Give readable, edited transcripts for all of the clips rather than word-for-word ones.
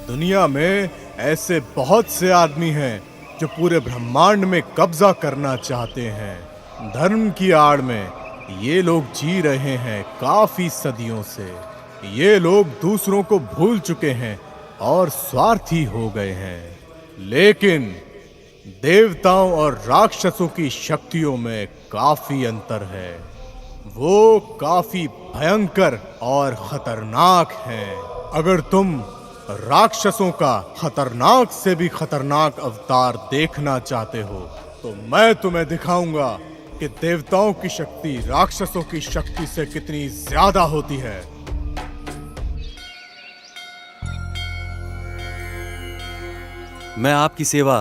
दुनिया में ऐसे बहुत से आदमी हैं जो पूरे ब्रह्मांड में कब्जा करना चाहते हैं। धर्म की आड़ में ये लोग जी रहे हैं काफी सदियों से। ये लोग दूसरों को भूल चुके हैं और स्वार्थी हो गए हैं। लेकिन देवताओं और राक्षसों की शक्तियों में काफी अंतर है। वो काफी भयंकर और खतरनाक हैं। अगर तुम राक्षसों का खतरनाक से भी खतरनाक अवतार देखना चाहते हो तो मैं तुम्हें दिखाऊंगा कि देवताओं की शक्ति राक्षसों की शक्ति से कितनी ज्यादा होती है। मैं आपकी सेवा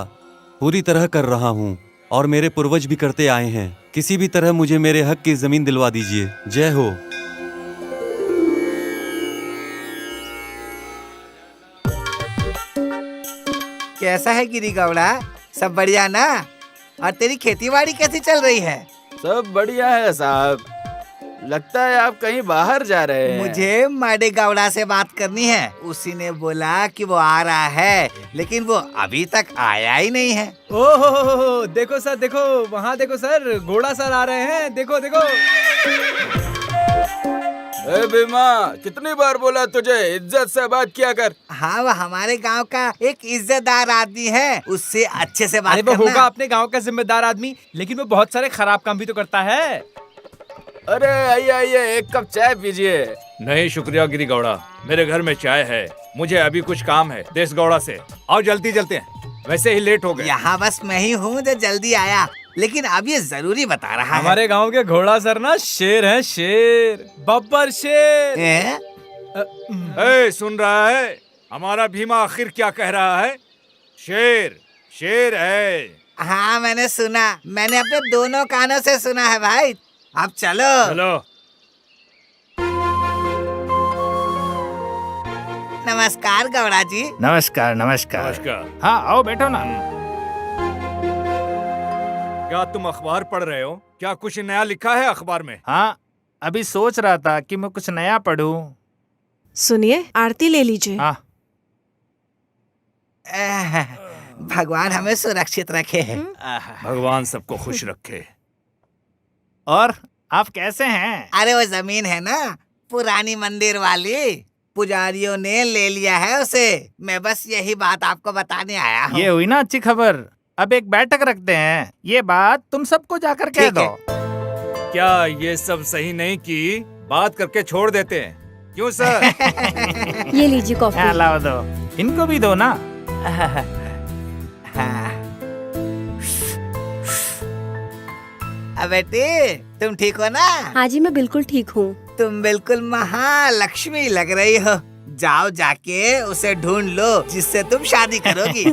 पूरी तरह कर रहा हूँ और मेरे पूर्वज भी करते आए हैं। किसी भी तरह मुझे मेरे हक की जमीन दिलवा दीजिए। जय हो। कैसा है गिरी गौड़ा? सब बढ़िया ना? और तेरी खेतीबाड़ी कैसी चल रही है? सब बढ़िया है साहब। लगता है आप कहीं बाहर जा रहे हैं। मुझे माडे गौड़ा से बात करनी है। उसी ने बोला कि वो आ रहा है, लेकिन वो अभी तक आया ही नहीं है। ओहो, देखो सर, देखो वहाँ देखो सर, घोड़ा सर आ रहे हैं। देखो देखो। ए भीमा, कितनी बार बोला तुझे इज्जत से बात किया कर। हाँ, वो हमारे गांव का एक इज्जतदार आदमी है, उससे अच्छे से बात अरे वो करना। होगा अपने गांव का जिम्मेदार आदमी, लेकिन वो बहुत सारे खराब काम भी तो करता है। अरे आइए आइए, एक कप चाय पीजिए। नहीं शुक्रिया गिरी गौड़ा, मेरे घर में चाय है। मुझे अभी कुछ काम है देश गौड़ा से। आओ जल्दी चलते हैं, वैसे ही लेट हो गए। यहाँ बस मैं ही हूँ जो जल्दी आया, लेकिन अब ये जरूरी बता रहा है। हमारे गांव के घोड़ा सर ना शेर है, शेर, बब्बर शेर। ए, सुन रहा है? हमारा भीमा आखिर क्या कह रहा है? शेर शेर है। हाँ, मैंने सुना। मैंने अपने दोनों कानों से सुना है भाई। अब चलो। चलो। नमस्कार गौड़ा जी। नमस्कार नमस्कार। नमस्कार। हाँ आओ बैठो ना। क्या तुम अखबार पढ़ रहे हो? क्या कुछ नया लिखा है अखबार में? हाँ, अभी सोच रहा था कि मैं कुछ नया पढूं। सुनिए, आरती ले लीजिए। हाँ। भगवान हमें सुरक्षित रखे। भगवान सबको खुश रखे। और आप कैसे हैं? अरे वो जमीन है ना, पुरानी मंदिर वाली, पुजारियों ने ले लिया है उसे। मैं बस यही बात आपको बताने आया हूँ। ये हुई ना अच्छी खबर। अब एक बैठक रखते हैं, ये बात तुम सबको जाकर कह ठीक दो। क्या ये सब सही नहीं की बात करके छोड़ देते हैं? क्यों सर? ये लीजिए कॉफी। हाँ, लाओ दो, इनको भी दो ना। अब बेटी, तुम ठीक हो ना? हाँ जी, मैं बिल्कुल ठीक हूँ। तुम बिल्कुल महालक्ष्मी लग रही हो। जाओ जाके उसे ढूंढ लो जिससे तुम शादी करोगी।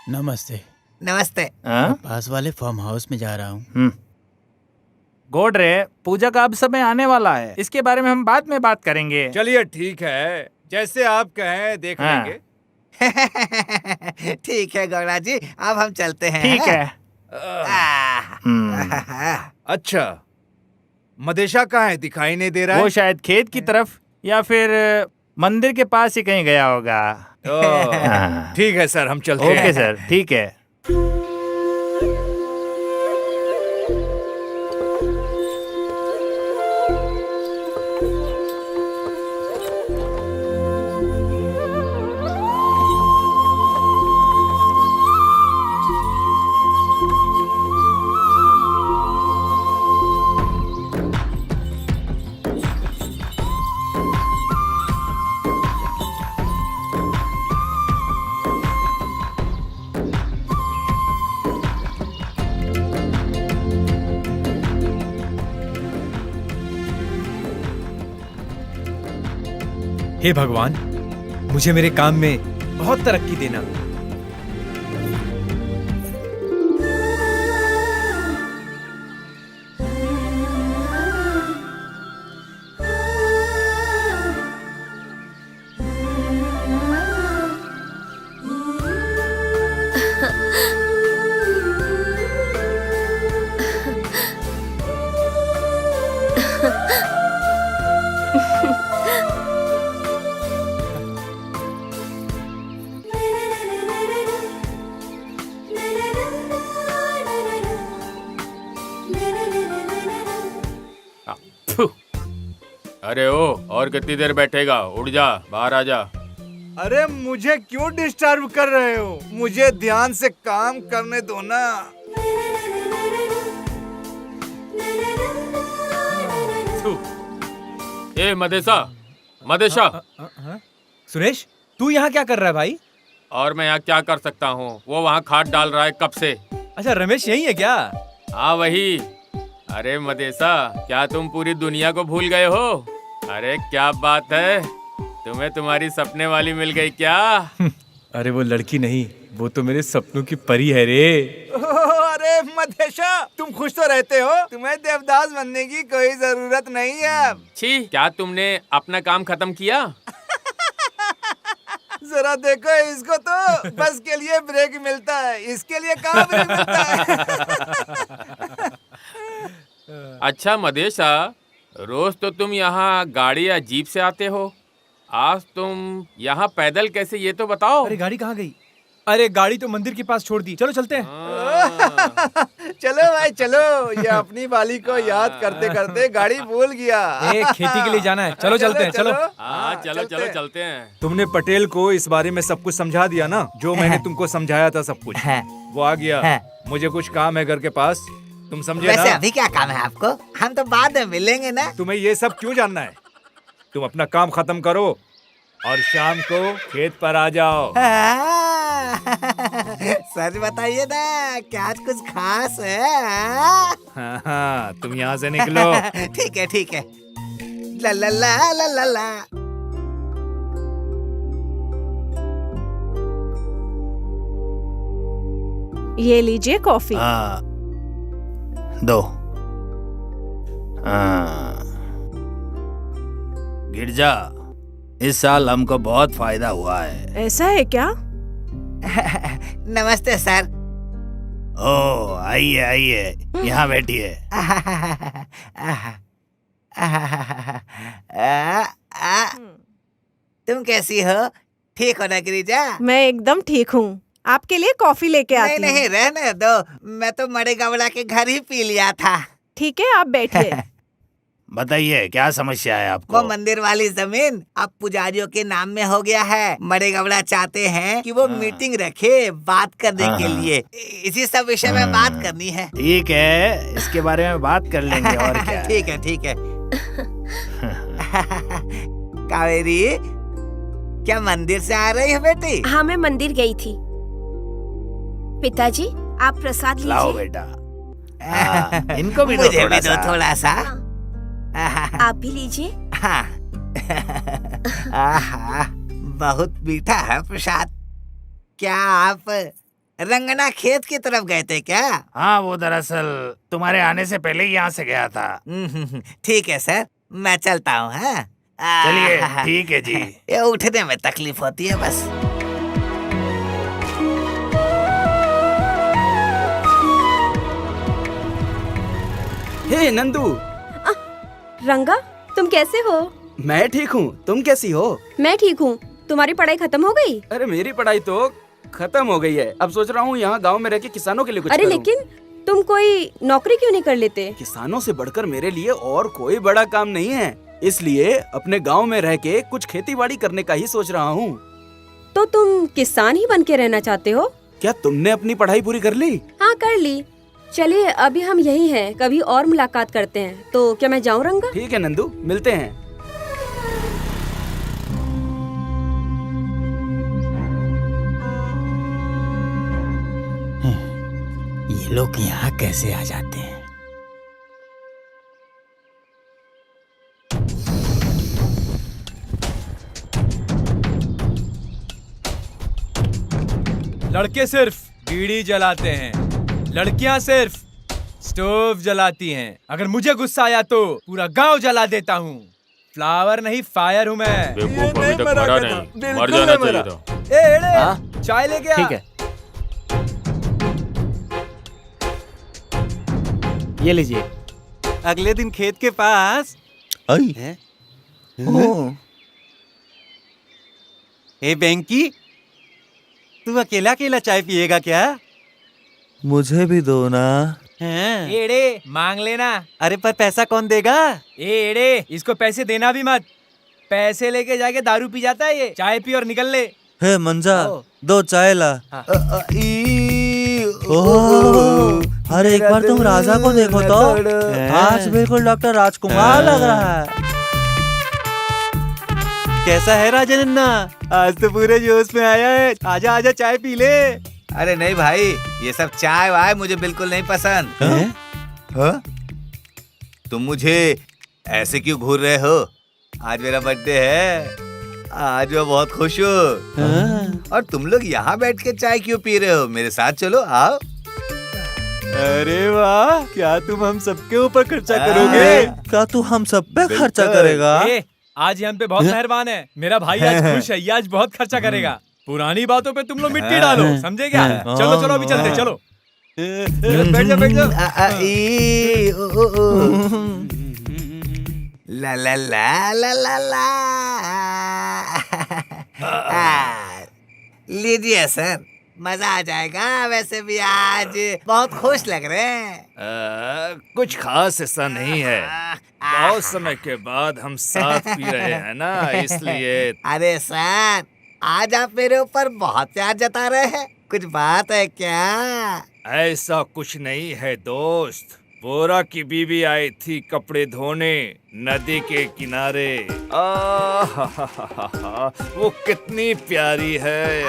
नमस्ते। नमस्ते। पास वाले फार्म हाउस में जा रहा हूँ। गोडरे, पूजा का अब समय आने वाला है, इसके बारे में हम बाद में बात करेंगे। चलिए ठीक है, जैसे आप कहें, देख लेंगे। ठीक है गौड़ा जी, अब हम चलते हैं। ठीक है। अच्छा, मदेशा कहाँ है? दिखाई नहीं दे रहा वो है। शायद खेत की तरफ या फिर मंदिर के पास ही कहीं गया होगा। ठीक है सर, हम चलते हैं। ओके सर, ठीक है। हे भगवान, मुझे मेरे काम में बहुत तरक्की देना। अरे ओ, और कितनी देर बैठेगा? उठ जा, बाहर आ जा। अरे मुझे क्यों डिस्टर्ब कर रहे हो? मुझे ध्यान से काम करने दो ना। ए मदेशा, मदेशा। सुरेश, तू यहाँ क्या कर रहा है भाई? और मैं यहाँ क्या कर सकता हूँ? वो वहाँ खाद डाल रहा है कब से। अच्छा, रमेश यही है क्या? हाँ वही। अरे मदेशा, क्या तुम पूरी दुनिया को भूल गए हो? अरे क्या बात है, तुम्हें तुम्हारी सपने वाली मिल गई क्या? अरे वो लड़की नहीं, वो तो मेरे सपनों की परी है रे। अरे मदेशा, तुम खुश तो रहते हो? तुम्हें देवदास बनने की कोई जरूरत नहीं है। छी, क्या तुमने अपना काम खत्म किया? जरा देखो इसको, तो बस के लिए ब्रेक मिलता है, इसके लिए कहाँ ब्रेक मिलता है? अच्छा मदेशा, रोज तो तुम यहाँ गाड़ी या जीप से आते हो, आज तुम यहाँ पैदल कैसे, ये तो बताओ। अरे गाड़ी कहाँ गई? अरे गाड़ी तो मंदिर के पास छोड़ दी, चलो चलते हैं। चलो भाई चलो, ये अपनी वाली को याद करते करते गाड़ी भूल गया। खेती के लिए जाना है, चलो चलते हैं, चलो। हाँ चलो चलो चलते हैं। तुमने पटेल को इस बारे में सब कुछ समझा दिया ना, जो मैंने तुमको समझाया था सब कुछ? वो आ गया। मुझे कुछ काम है घर के पास, तुम समझे वैसे ना? अभी क्या काम है आपको? हम तो बाद में मिलेंगे ना। तुम्हें ये सब क्यों जानना है? तुम अपना काम खत्म करो और शाम को खेत पर आ जाओ। सच बताइए ना, क्या आज कुछ खास है? हाँ, तुम यहाँ से निकलो। ठीक है ठीक है। ला ला ला ला ला ला। ये लीजिए कॉफी। दो। गिरजा, इस साल हमको बहुत फायदा हुआ है। ऐसा है क्या? नमस्ते सर। ओ आइए आइए, यहाँ बैठिए। तुम कैसी हो? ठीक हो ना गिरिजा? मैं एकदम ठीक हूँ। आपके लिए कॉफी लेके नहीं आती हूँ। नहीं, रहने दो, मैं तो मड़े गवड़ा के घर ही पी लिया था। ठीक है, आप बैठिए। बताइए क्या समस्या है आपको? वो मंदिर वाली जमीन अब पुजारियों के नाम में हो गया है। मड़े गवड़ा चाहते हैं कि वो मीटिंग रखे बात करने के लिए। इसी सब विषय में बात करनी है। ठीक है, इसके बारे में बात कर लेंगे और क्या। ठीक है ठीक है। कावेरी, क्या मंदिर से आ रही हो बेटी? हाँ, मैं मंदिर गई थी। पिताजी, आप प्रसाद लाओ लीजिए। बेटा। इनको भी दो मुझे थोड़ा भी दो सा। थोड़ा सा। आप भी लीजिए। हाँ। आहा, बहुत मीठा है प्रसाद। क्या आप रंगना खेत की तरफ गए थे क्या? हाँ, वो दरअसल तुम्हारे आने से पहले ही यहाँ से गया था। ठीक है सर, मैं चलता हूँ। हाँ चलिए, ठीक है जी। ये उठने में तकलीफ होती है बस। हे नंदू। रंगा, तुम कैसे हो? मैं ठीक हूँ, तुम कैसी हो? मैं ठीक हूँ। तुम्हारी पढ़ाई खत्म हो गई? अरे मेरी पढ़ाई तो खत्म हो गई है, अब सोच रहा हूँ यहाँ गांव में रह के किसानों के लिए कुछ अरे करूं। लेकिन तुम कोई नौकरी क्यों नहीं कर लेते? किसानों से बढ़कर मेरे लिए और कोई बड़ा काम नहीं है, इसलिए अपने गांव में रह के कुछ खेती बाड़ी करने का ही सोच रहा हूँ। तो तुम किसान ही बन के रहना चाहते हो? क्या तुमने अपनी पढ़ाई पूरी कर ली? हाँ, कर ली। चलिए, अभी हम यही हैं, कभी और मुलाकात करते हैं। तो क्या मैं जाऊँ रंगा? ठीक है नंदू, मिलते हैं। ये लोग यहाँ कैसे आ जाते हैं? लड़के सिर्फ बीड़ी जलाते हैं, लड़कियां सिर्फ स्टोव जलाती हैं। अगर मुझे गुस्सा आया तो पूरा गांव जला देता हूँ। फ्लावर नहीं, फायर हूँ मैं। बेवकूफ, अभी तक मरा नहीं, मर जाना चाहिए था। ए एड़े, चाय लेके आ। ठीक है, ये लीजिए। अगले दिन खेत के पास ए बेंकी, तू अकेला अकेला चाय पिएगा क्या? मुझे भी दो ना। हैं? एड़े मांग लेना। अरे पर पैसा कौन देगा? एड़े इसको पैसे देना भी मत। पैसे लेके जाके दारू पी जाता है ये। चाय पी और निकल ले। हे मंजा, दो चाय ला। अरे एक बार तुम राजा को देखो तो, आज बिल्कुल डॉक्टर राजकुमार लग रहा है। कैसा है राजा नन्ना? आज तो पूरे जोश में आया है। आजा आजा चाय पी ले। अरे नहीं भाई, ये सब चाय वाय मुझे बिल्कुल नहीं पसंद। हाँ? तुम मुझे ऐसे क्यों घूर रहे हो? आज मेरा बर्थडे है, आज मैं बहुत खुश हूँ। और तुम लोग यहाँ बैठ के चाय क्यों पी रहे हो? मेरे साथ चलो, आओ। अरे वाह, क्या तुम हम सबके ऊपर खर्चा करोगे? क्या तू हम सब पे खर्चा करेगा? आज ये हम पे बहुत मेहरबान है। मेरा भाई आज खुश है, ये आज बहुत खर्चा करेगा। पुरानी बातों पे तुम लोग मिट्टी डालो, समझे क्या? चलो चलो अभी चलते, चलो। बैठ जा बैठ जा। ला ला ला ला ला ला। लीजिए सर, मजा आ जाएगा। वैसे भी आज बहुत खुश लग रहे हैं। कुछ खास ऐसा नहीं है। बहुत समय के बाद हम साथ पी रहे हैं ना, इसलिए। अरे सर, आज आप मेरे ऊपर बहुत प्यार जता रहे हैं। कुछ बात है क्या? ऐसा कुछ नहीं है दोस्त। बोरा की बीवी आई थी कपड़े धोने नदी के किनारे। वो कितनी प्यारी है।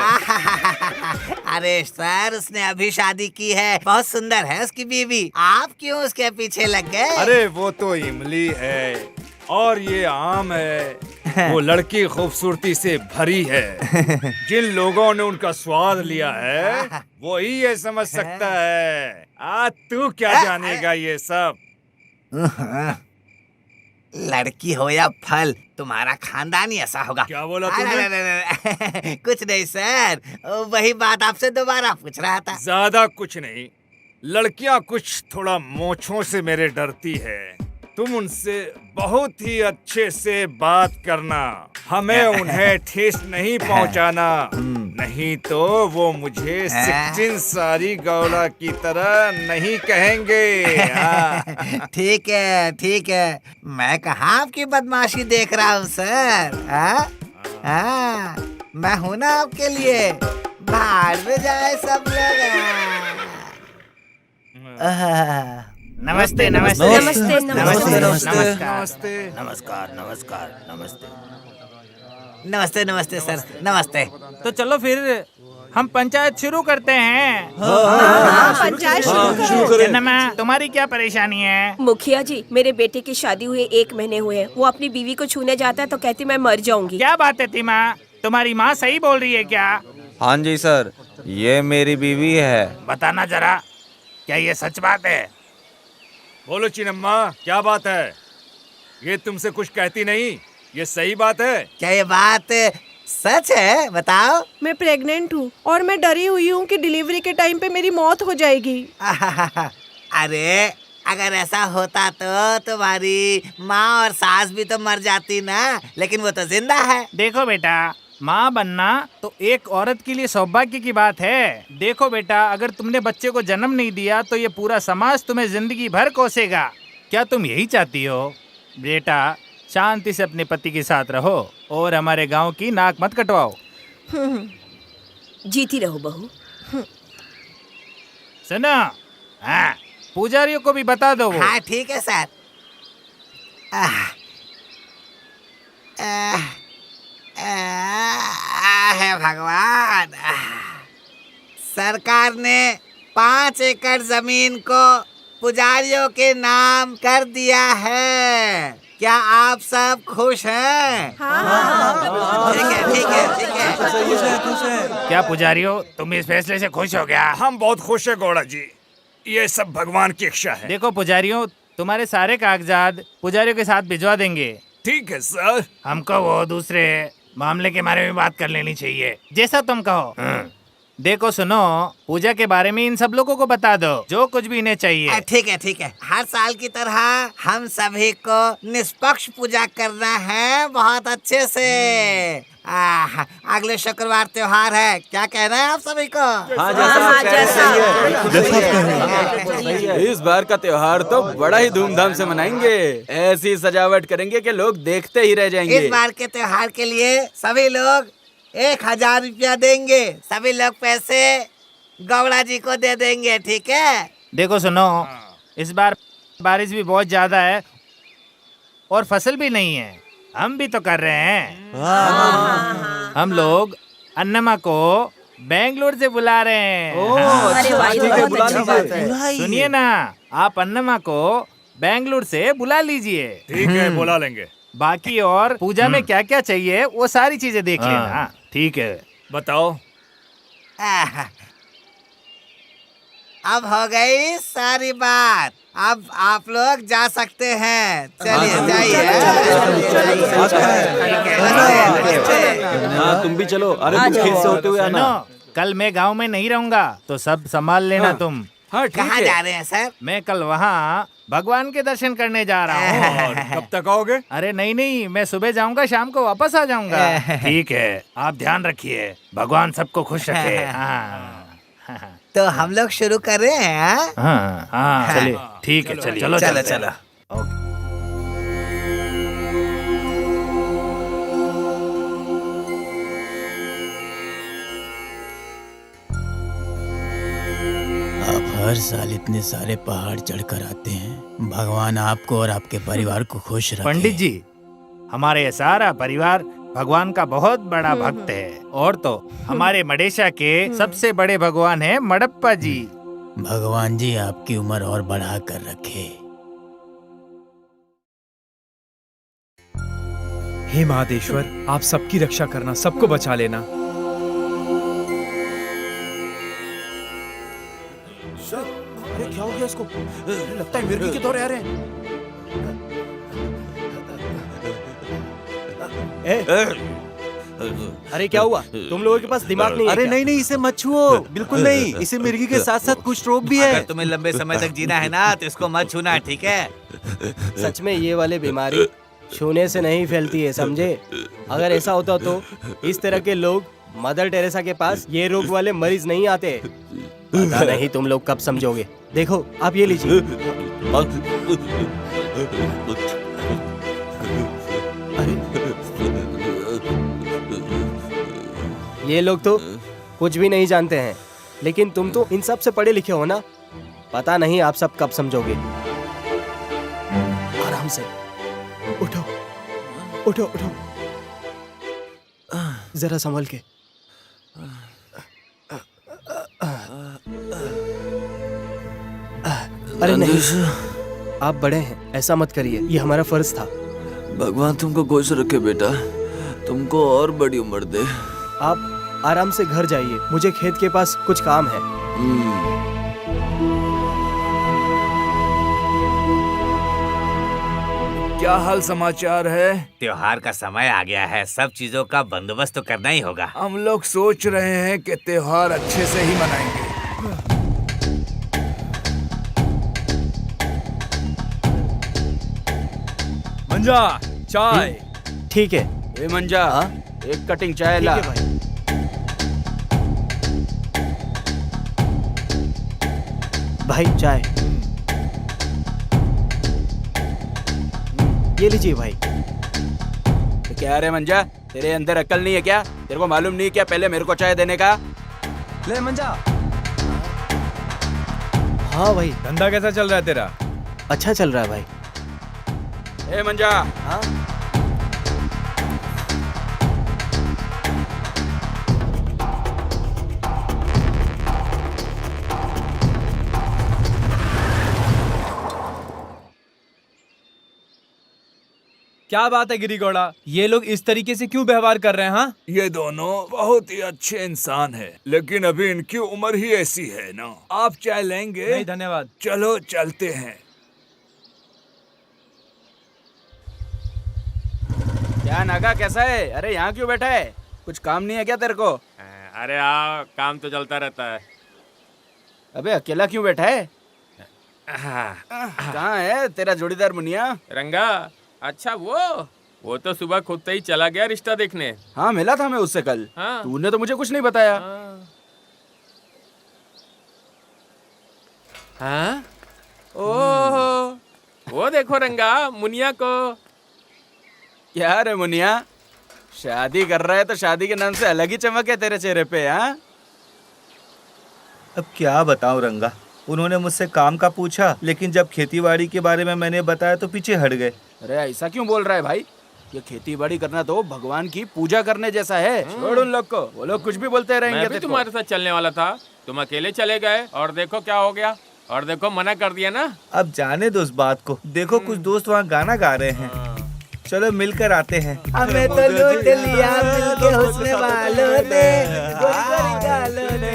अरे सर, उसने अभी शादी की है। बहुत सुंदर है उसकी बीवी। आप क्यों उसके पीछे लग गए? अरे वो तो इमली है और ये आम है। वो लड़की खूबसूरती से भरी है। जिन लोगों ने उनका स्वाद लिया है वो ही ये समझ सकता है। तू क्या जानेगा ये सब? लड़की हो या फल, तुम्हारा खानदान ही ऐसा होगा। क्या बोला तूने? अरे, कुछ नहीं सर, वही बात आपसे दोबारा पूछ रहा था। ज्यादा कुछ नहीं। लड़कियां कुछ थोड़ा मोछों से मेरे डरती है। तुम उनसे बहुत ही अच्छे से बात करना। हमें उन्हें ठेस नहीं पहुंचाना, नहीं तो वो मुझे सिक्किन सारी गौला की तरह नहीं कहेंगे। ठीक है ठीक है, मैं कहाँ आपकी बदमाशी देख रहा हूँ सर। मैं हूँ ना आपके लिए। बाहर में जाए सब लोग। नमस्ते नमस्ते नमस्ते नमस्ते नमस्ते नमस्कार नमस्कार नमस्ते। नमस्ते नमस्ते सर, नमस्ते। तो चलो फिर हम पंचायत शुरू करते हैं। पंचायत शुरू करो। जन्नमा, तुम्हारी क्या परेशानी है? मुखिया जी, मेरे बेटे की शादी हुए 1 महीने हुए हैं। वो अपनी बीवी को छूने जाता है तो कहती मैं मर जाऊंगी। क्या बात है तीमा, तुम्हारी माँ सही बोल रही है क्या? हाँ जी सर, ये मेरी बीवी है। बताना जरा, क्या ये सच बात है? बोलो चिनम्मा, क्या बात है? ये तुमसे कुछ कहती नहीं, ये सही बात है? क्या ये बात सच है? बताओ। मैं प्रेग्नेंट हूँ और मैं डरी हुई हूँ कि डिलीवरी के टाइम पे मेरी मौत हो जाएगी। अरे, अगर ऐसा होता तो तुम्हारी माँ और सास भी तो मर जाती ना, लेकिन वो तो जिंदा है। देखो बेटा, माँ बनना तो एक औरत के लिए सौभाग्य की बात है। देखो बेटा, अगर तुमने बच्चे को जन्म नहीं दिया तो ये पूरा समाज तुम्हें जिंदगी भर कोसेगा। क्या तुम यही चाहती हो? बेटा, शांति से अपने पति के साथ रहो और हमारे गांव की नाक मत कटवाओ। जीती रहो बहू। सुनो, हाँ, पुजारियों को भी बता दो वो। हाँ ठीक है सर। है भगवान। सरकार ने 5 एकड़ जमीन को पुजारियों के नाम कर दिया है। क्या आप सब खुश हैं? ठीक है ठीक है ठीक है। क्या पुजारियों, तुम इस फैसले से खुश हो गया? हम बहुत खुश है गौड़ा जी, ये सब भगवान की इच्छा है। देखो पुजारियों, तुम्हारे सारे कागजात पुजारियों के साथ भिजवा देंगे। ठीक है सर। हमको वो दूसरे मामले के बारे में बात कर लेनी चाहिए, जैसा तुम कहो। देखो सुनो, पूजा के बारे में इन सब लोगों को बता दो, जो कुछ भी इन्हें चाहिए। ठीक है ठीक है, हर साल की तरह हम सभी को निष्पक्ष पूजा करना है, बहुत अच्छे से। अगले शुक्रवार त्योहार है, क्या कहना है आप सभी को? इस बार का त्योहार तो बड़ा ही धूमधाम से मनाएंगे। ऐसी सजावट करेंगे कि लोग देखते ही रह जाएंगे। इस बार के त्योहार के लिए सभी लोग 1000 रुपया देंगे। सभी लोग पैसे गौड़ा जी को दे देंगे, ठीक है? देखो सुनो, इस बार बारिश भी बहुत ज्यादा है और फसल भी नहीं है। हम भी तो कर रहे हैं। हम लोग अन्नमा को बेंगलोर से बुला रहे हैं। सुनिए ना, आप अन्नमा को बेंगलोर से बुला लीजिए। ठीक है, बुला लेंगे। बाकी और पूजा में क्या क्या चाहिए वो सारी चीजें देख लेना। ठीक है, बताओ। अब हो गई सारी बात, अब आप लोग जा सकते हैं। चलिए जाइए। हाँ, तुम भी चलो। अरे तुम खेत से होते हुए आना। कल मैं गांव में नहीं रहूंगा, तो सब संभाल लेना तुम। कहाँ जा रहे हैं सर? मैं कल वहाँ भगवान के दर्शन करने जा रहा हूँ। कब तक आओगे? अरे नहीं, मैं सुबह जाऊंगा, शाम को वापस आ जाऊंगा। ठीक है, आप ध्यान रखिए, भगवान सबको खुश रखे। हाँ। तो हम लोग शुरू कर रहे हैं। हाँ, चलिए। ठीक है, चलिए। चलो। आप हर साल इतने सारे पहाड़ चढ़कर आते हैं। भगवान आपको और आपके परिवार को खुश रखे। पंडित जी, हमारे ये सारा परिवार भगवान का बहुत बड़ा भक्त है। और तो हमारे मडेशा के सबसे बड़े भगवान है मडप्पा जी। भगवान जी आपकी उम्र और बढ़ा कर रखे। हे महादेश्वर, आप सबकी रक्षा करना, सबको बचा लेना। अरे क्या हो गया इसको? लगता है मिर्गी के दौरे आ रहे हैं। अरे क्या हुआ? तुम लोगों के पास दिमाग नहीं है? अरे नहीं, इसे मत छुओ, बिल्कुल नहीं। इसे मिर्गी के साथ साथ कुछ रोग भी है। अगर तुम्हें लंबे समय तक जीना है ना, तो इसको मत छूना, ठीक है? सच में ये वाली बीमारी छूने से नहीं फैलती है, समझे? अगर ऐसा होता तो इस तरह के लोग मदर टेरेसा के पास ये रोग वाले मरीज नहीं आते। पता नहीं तुम लोग कब समझोगे। देखो, आप ये लीजिए। ये लोग तो कुछ भी नहीं जानते हैं, लेकिन तुम तो इन सब से पढ़े लिखे हो ना। पता नहीं आप सब कब समझोगे। आराम से उठो। जरा संभल के। अरे नहीं, आप बड़े हैं, ऐसा मत करिए, ये हमारा फर्ज था। भगवान तुमको खुश रखे बेटा, तुमको और बड़ी उम्र दे। आप आराम से घर जाइए, मुझे खेत के पास कुछ काम है। क्या हाल समाचार है? त्योहार का समय आ गया है, सब चीजों का बंदोबस्त तो करना ही होगा। हम लोग सोच रहे हैं कि त्योहार अच्छे से ही मनाएंगे। मंजा, चाय। ठीक है। ए मंजा, एक कटिंग चाय ला। भाई चाय। ये लीजिए भाई। तो क्या रे मंजा, तेरे अंदर अक्ल नहीं है क्या? तेरे को मालूम नहीं क्या पहले मेरे को चाय देने का? ले मंजा। हाँ भाई। धंधा कैसा चल रहा है तेरा? अच्छा चल रहा है भाई। ए मंजा। हाँ? क्या बात है गिरी गौड़ा, ये लोग इस तरीके से क्यों व्यवहार कर रहे हैं? हाँ, ये दोनों बहुत ही अच्छे इंसान हैं, लेकिन अभी इनकी उम्र ही ऐसी है ना। आप चाय लेंगे? नहीं धन्यवाद। चलो चलते हैं। क्या नागा, कैसा है? अरे यहाँ क्यों बैठा है? कुछ काम नहीं है क्या तेरे को? अरे आओ, काम तो चलता रहता है। अबे अकेला क्यों बैठा है? कहाँ है तेरा जोड़ीदार मुनिया? रंगा, अच्छा वो तो सुबह खुद से ही चला गया रिश्ता देखने। हाँ, मिला था मैं उससे कल। हाँ। तूने तो मुझे कुछ नहीं बताया। हाँ? ओह, वो देखो रंगा, मुनिया को। क्या रे मुनिया, शादी कर रहा है तो शादी के नाम से अलग ही चमक है तेरे चेहरे पे। हाँ, अब क्या बताऊं रंगा, उन्होंने मुझसे काम का पूछा, लेकिन जब खेतीबाड़ी के बारे में मैंने बताया तो पीछे हट गए। अरे ऐसा क्यों बोल रहा है भाई? ये खेती बाड़ी करना तो भगवान की पूजा करने जैसा है। छोड़ उन लोग को, वो लोग कुछ भी बोलते रहेंगे। मैं भी तुम्हारे साथ चलने वाला था, तुम अकेले चले गए और देखो क्या हो गया। और देखो मना कर दिया ना। अब जाने दो उस बात को। देखो कुछ दोस्त वहाँ गाना गा रहे हैं, चलो मिलकर आते हैं। हमें तो लूट लिया मिलके हुस्न वालों ने, गोरी गोरी गालों ने।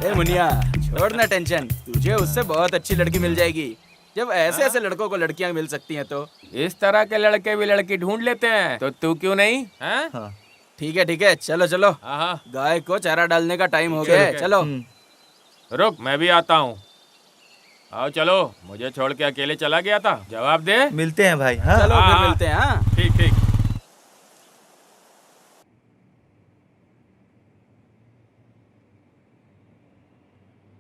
ए मुनिया, छोड़ ना टेंशन, तुझे उससे बहुत अच्छी लड़की मिल जाएगी। जब ऐसे ऐसे लड़कों को लड़कियां मिल सकती हैं तो इस तरह के लड़के भी लड़की ढूंढ लेते हैं, तो तू क्यों नहीं? हाँ? ठीक है, चलो चलो। गाय को चारा डालने का टाइम हो गया है, चलो। रुक, मैं भी आता हूँ। आओ चलो, मुझे छोड़ के अकेले चला गया था, जवाब दे। मिलते हैं भाई। हाँ? चलो फिर मिलते हैं। हाँ, ठीक ठीक।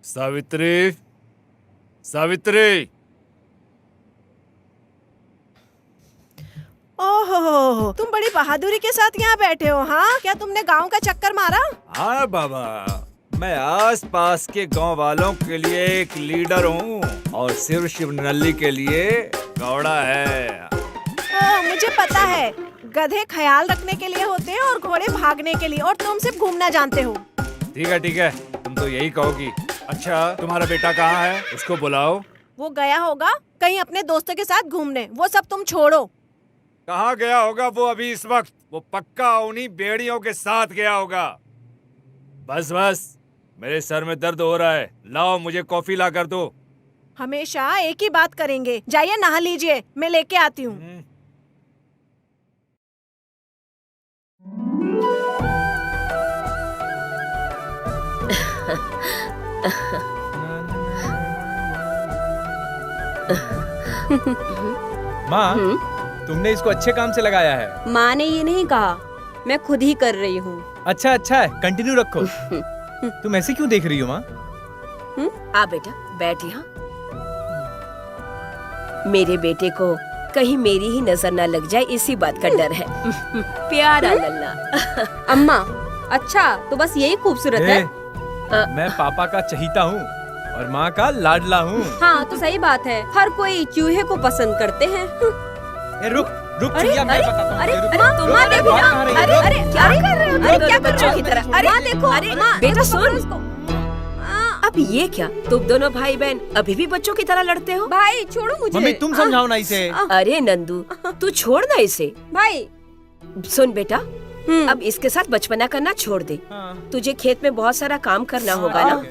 सावित्री, सावित्री। ओहो, तुम बड़ी बहादुरी के साथ यहाँ बैठे हो। हाँ, क्या तुमने गांव का चक्कर मारा? हाँ बाबा, मैं आस पास के गांव वालों के लिए एक लीडर हूँ और सिर्फ शिवनल्ली के लिए गौड़ा है। मुझे पता है, गधे ख्याल रखने के लिए होते हैं और घोड़े भागने के लिए, और तुम सिर्फ घूमना जानते हो। ठीक है, तुम तो यही कहोगी। अच्छा, तुम्हारा बेटा कहाँ है? उसको बुलाओ। वो गया होगा कहीं अपने दोस्तों के साथ घूमने, वो सब तुम छोड़ो। कहाँ गया होगा वो अभी इस वक्त? वो पक्का उन्हीं बेड़ियों के साथ गया होगा। बस, मेरे सर में दर्द हो रहा है, लाओ मुझे कॉफी ला कर दो। हमेशा एक ही बात करेंगे। जाइए नहा लीजिए, मैं लेके आती हूँ। माँ, तुमने इसको अच्छे काम से लगाया है। माँ ने ये नहीं कहा, मैं खुद ही कर रही हूँ। अच्छा है, कंटिन्यू रखो। तुम ऐसे क्यों देख रही हो माँ? आ बेटा, बैठ यहाँ। मेरे बेटे को कहीं मेरी ही नजर ना लग जाए, इसी बात का डर है। प्यारा लल्ला। अम्मा, अच्छा तो बस यही खूबसूरत है? मैं पापा का चहीता हूँ और माँ का लाडला हूँ। हाँ तो सही बात है, हर कोई चूहे को पसंद करते हैं। रुक चुहिया, मैं बताता हूँ। अरे माँ देखो, अरे क्या कर रहे हो? अरे क्या बच्चों की तरह? अरे देखो, अरे बेटा सुन, अब ये क्या, तुम दोनों भाई बहन अभी भी बच्चों की तरह लड़ते हो? भाई छोड़ो मुझे। मम्मी तुम समझाओ ना इसे। अरे नंदू, तू छोड़ ना इसे। भाई सुन बेटा, अब इसके साथ बचपना करना छोड़ दे। तुझे खेत में बहुत सारा काम करना होगा ना,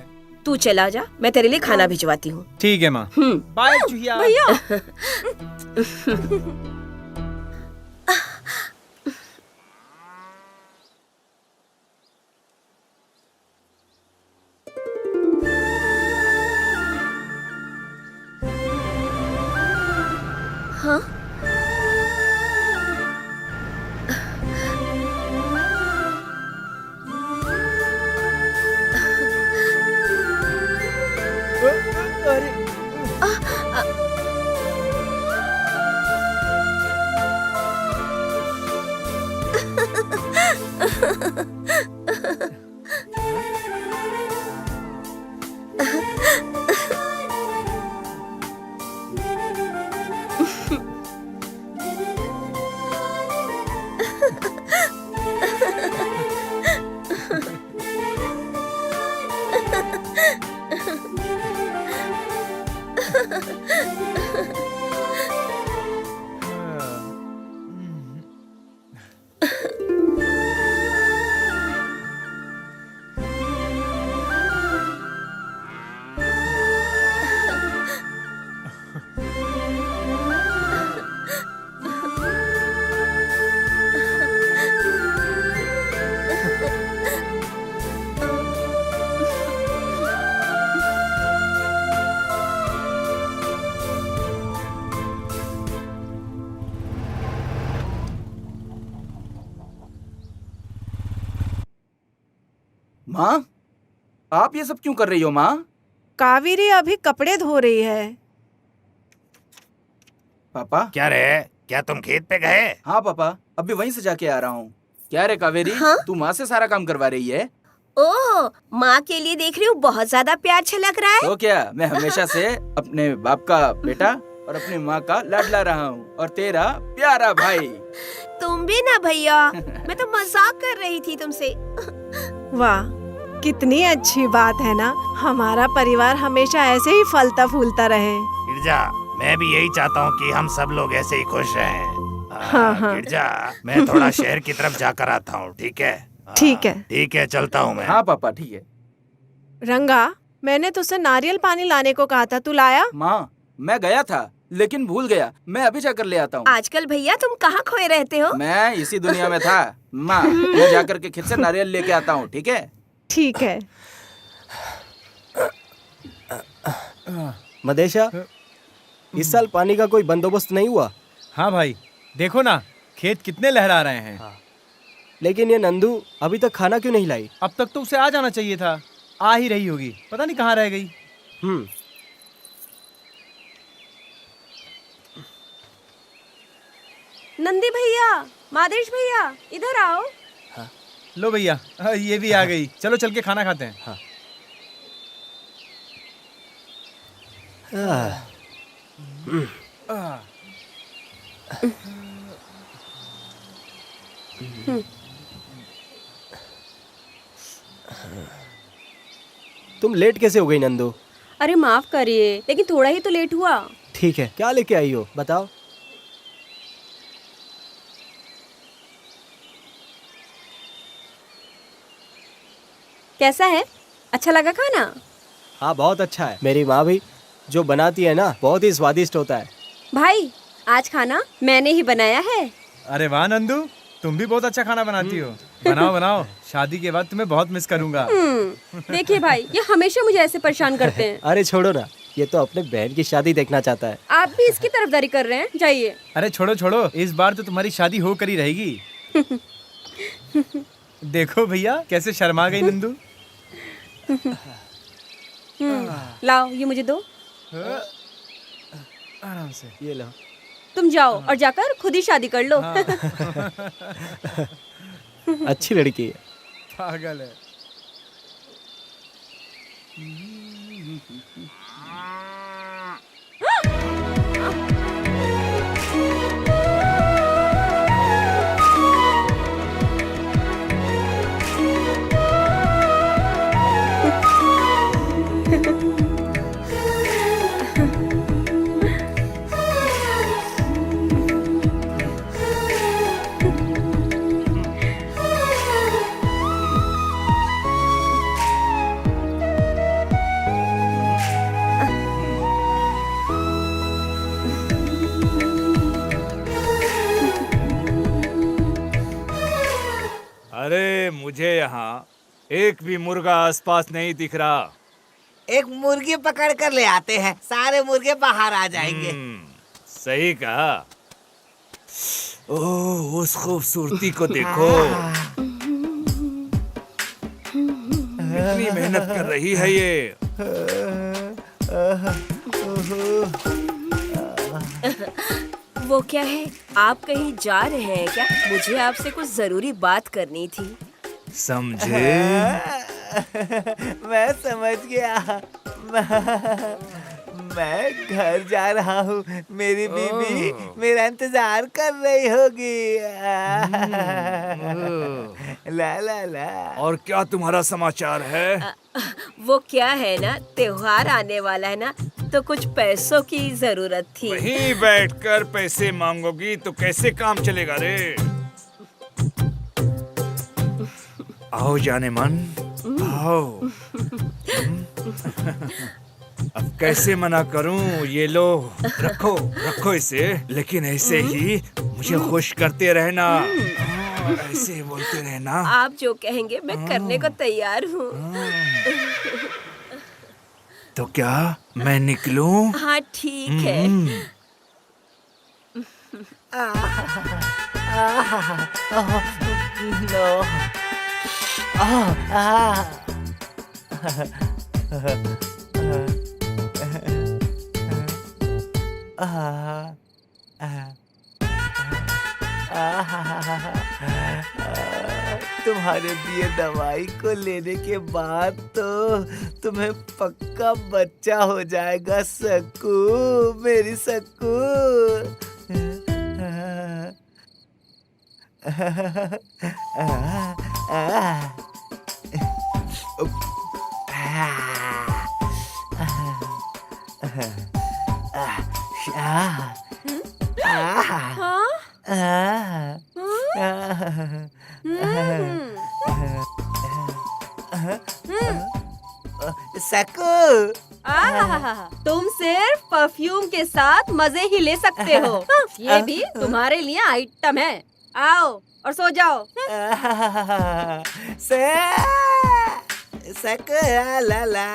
तू चला जा, मैं तेरे लिए खाना भिजवाती हूँ। ठीक है माँ। बाय चुहिया। भैया हाँ? माँ, आप ये सब क्यों कर रही हो माँ? कावेरी अभी कपड़े धो रही है। पापा। क्या रे, क्या तुम खेत पे गए? हाँ पापा, अभी वहीं से जाके आ रहा हूँ। क्या रे कावेरी, तू माँ से सारा काम करवा रही है? ओह, माँ के लिए देख रही हूँ, बहुत ज्यादा प्यार छलक रहा है। तो क्या, मैं हमेशा से अपने बाप का बेटा और अपनी माँ का लाडला रहा हूँ, और तेरा प्यारा भाई। तुम भी ना भैया, मैं तो मजाक कर रही थी तुमसे। वाह, कितनी अच्छी बात है ना। हमारा परिवार हमेशा ऐसे ही फलता फूलता रहे। गिरजा, मैं भी यही चाहता हूँ कि हम सब लोग ऐसे ही खुश रहें। हाँ। गिरजा, मैं थोड़ा शहर की तरफ जाकर आता हूँ, ठीक है? ठीक है। ठीक है, चलता हूँ मैं। हाँ पापा, ठीक है। रंगा, मैंने तुझसे नारियल पानी लाने को कहा था, तू लाया? माँ, मैं गया था लेकिन भूल गया। मैं अभी जाकर ले आता हूँ। आजकल भैया तुम कहाँ खोए रहते हो? मैं इसी दुनिया में था। माँ, मैं जाकर के खेत से नारियल लेके आता हूँ, ठीक है? ठीक है। मदेशा, इस साल पानी का कोई बंदोबस्त नहीं हुआ? हाँ भाई, देखो ना खेत कितने लहरा रहे हैं। लेकिन ये नंदू अभी तक खाना क्यों नहीं लाई? अब तक तो उसे आ जाना चाहिए था। आ ही रही होगी, पता नहीं कहाँ रह गई। नंदी भैया, मादेश भैया, इधर आओ। लो भैया, ये भी आ गई। चलो चल के खाना खाते हैं। तुम लेट कैसे हो गई नंदू? अरे माफ करिए, लेकिन थोड़ा ही तो लेट हुआ। ठीक है, क्या लेके आई हो बताओ। कैसा है, अच्छा लगा खाना? हाँ बहुत अच्छा है। मेरी माँ भी जो बनाती है ना, बहुत ही स्वादिष्ट होता है। भाई, आज खाना मैंने ही बनाया है। अरे वाह नंदू, तुम भी बहुत अच्छा खाना बनाती हो। बनाओ बनाओ, शादी के बाद तुम्हें बहुत मिस करूंगा। देखिए भाई, ये हमेशा मुझे ऐसे परेशान करते हैं। अरे छोड़ो ना, ये तो अपने बहन की शादी देखना चाहता है। आप भी इसकी तरफदारी कर रहे हैं, जाइए। अरे छोड़ो छोड़ो, इस बार तो तुम्हारी शादी होकर ही रहेगी। देखो भैया कैसे शर्मा गई नंदू। लाओ, ये मुझे दो। आराम से, ये लो। तुम जाओ और जाकर खुद ही शादी कर लो। अच्छी लड़की है। पागल है। अरे मुझे यहाँ एक भी मुर्गा आसपास नहीं दिख रहा। एक मुर्गी पकड़ कर ले आते हैं, सारे मुर्गे बाहर आ जाएंगे। सही कहा। ओह, उस खूबसूरती को देखो, कितनी मेहनत कर रही है ये। वो क्या है, आप कहीं जा रहे हैं क्या? मुझे आपसे कुछ जरूरी बात करनी थी। समझे? मैं समझ गया। मैं घर जा रहा हूँ, मेरी बीवी मेरा इंतजार कर रही होगी। ला ला ला। और क्या तुम्हारा समाचार है? वो क्या है ना, त्योहार आने वाला है ना, तो कुछ पैसों की जरूरत थी। वहीं बैठकर पैसे मांगोगी तो कैसे काम चलेगा रे? आओ जाने मन, आओ। अब कैसे मना करूं? ये लो, रखो रखो इसे, लेकिन ऐसे ही मुझे खुश करते रहना। ऐसे बोलते रहना। आप जो कहेंगे मैं करने को तैयार हूँ। तो क्या मैं निकलूं? हाँ ठीक है। नो। तुम्हारे दिए दवाई को लेने के बाद तो तुम्हें पक्का बच्चा हो जाएगा सक्कू, मेरी सक्कू। सक्कू, तुम सिर्फ परफ्यूम के साथ मजे ही ले सकते हो। ये भी तुम्हारे लिए आइटम है। आओ और सो जाओ। सक्कू ला ला।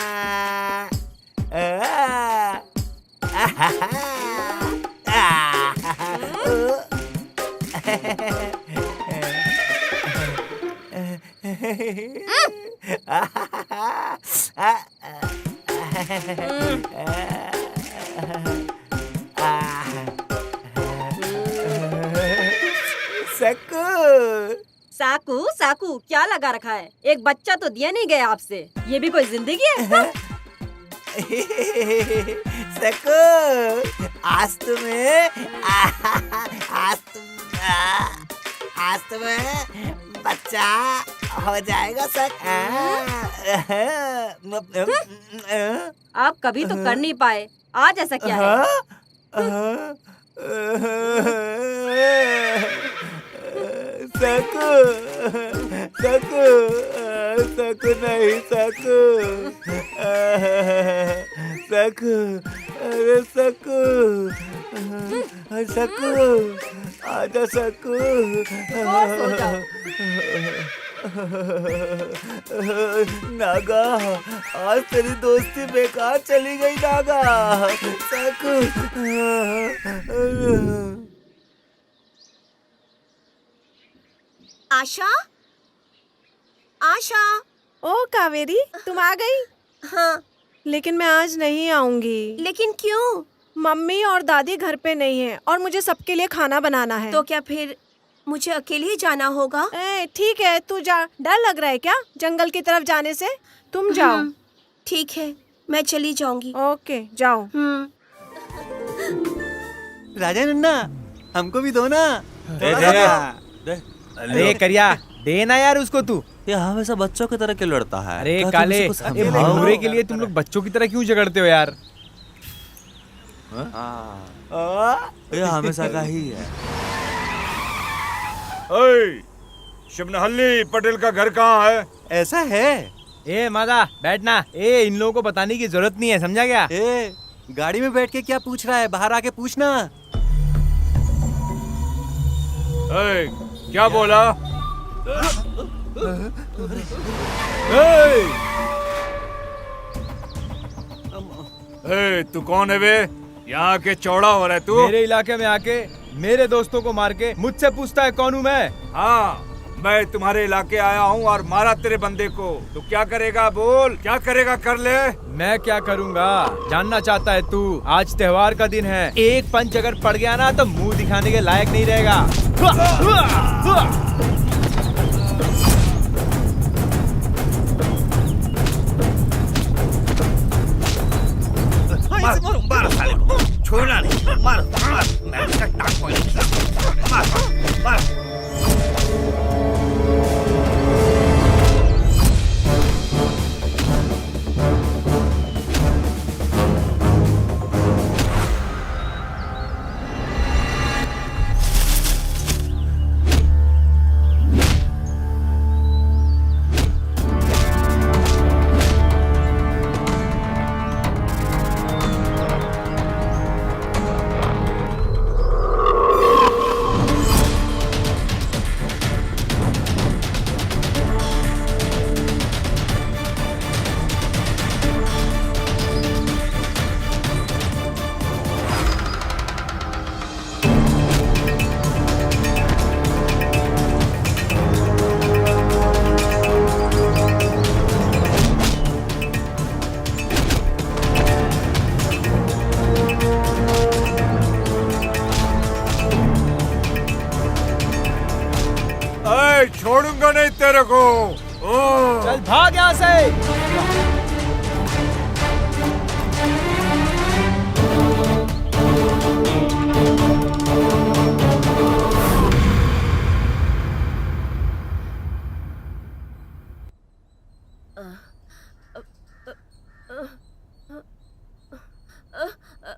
साकू साकू क्या लगा रखा है? एक बच्चा तो दिया नहीं गया आपसे। ये भी कोई जिंदगी है? सक्कू, आज तुम्हें बच्चा हो जाएगा आप कभी तो कर नहीं पाए, आज ऐसा क्या है? सक्कू, सक्कू, सक्कू नहीं, सक्कू, सक्कू, अरे सक्कू, सक्कू, आजा सक्कू। नागा, आज तेरी दोस्ती बेकार चली गई नागा। सक्कू। आशा, आशा। ओ कावेरी, तुम आ गई? हाँ, लेकिन मैं आज नहीं आऊंगी। लेकिन क्यों? मम्मी और दादी घर पे नहीं है और मुझे सबके लिए खाना बनाना है। तो क्या फिर मुझे अकेले ही जाना होगा? ठीक है, तू जा। डर लग रहा है क्या जंगल की तरफ जाने से? तुम जाओ। ठीक है, मैं चली जाऊंगी। ओके, जाओ। राजा नन्ना, हमको भी दो ना। अरे करिया, देना यार उसको तू। ये हमेशा बच्चों की तरह क्यों लड़ता है? अरे काले, ये भूरे के लिए तुम लोग बच्चों की तरह क्यों झगड़ते हो यार? ये हमेशा का ही है। शिवनहल्ली पटेल का घर कहाँ है? ऐसा है? ए मादा, बैठना। इन लोगों को बताने की जरूरत नहीं है, समझा क्या? गाड़ी में बैठ के क्या पूछ रहा है? बाहर आके पूछना। क्या बोला? तू कौन है बे? यहाँ के चौड़ा हो रहा है तू? मेरे इलाके में आके मेरे दोस्तों को मार के मुझसे पूछता है कौन हूँ मैं? हाँ, मैं तुम्हारे इलाके आया हूँ और मारा तेरे बंदे को। तू क्या करेगा? बोल, क्या करेगा? कर ले। मैं क्या करूँगा जानना चाहता है तू? आज त्योहार का दिन है, एक पंच अगर पड़ गया ना तो मुंह दिखाने के लायक नहीं रहेगा। मारो साले को, छोड़ना नहीं। मारो, मैं इसका टांग फोड़ूंगा। मार।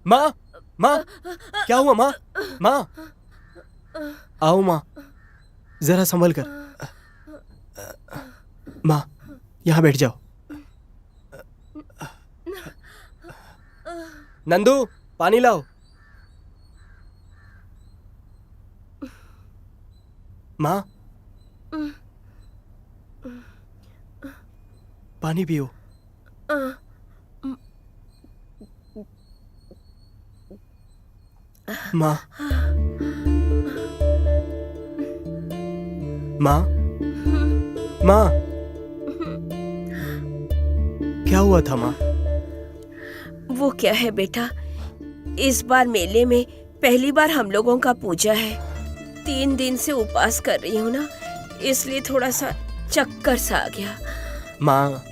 माँ, माँ, क्या हुआ माँ? माँ, आओ माँ, जरा संभल कर। माँ, यहाँ बैठ जाओ। नंदू, पानी लाओ। माँ, पानी पियो। माँ, माँ, माँ, क्या हुआ था माँ? वो क्या है बेटा, इस बार मेले में पहली बार हम लोगों का पूजा है। 3 दिन से उपवास कर रही हूँ ना, इसलिए थोड़ा सा चक्कर सा आ गया। माँ,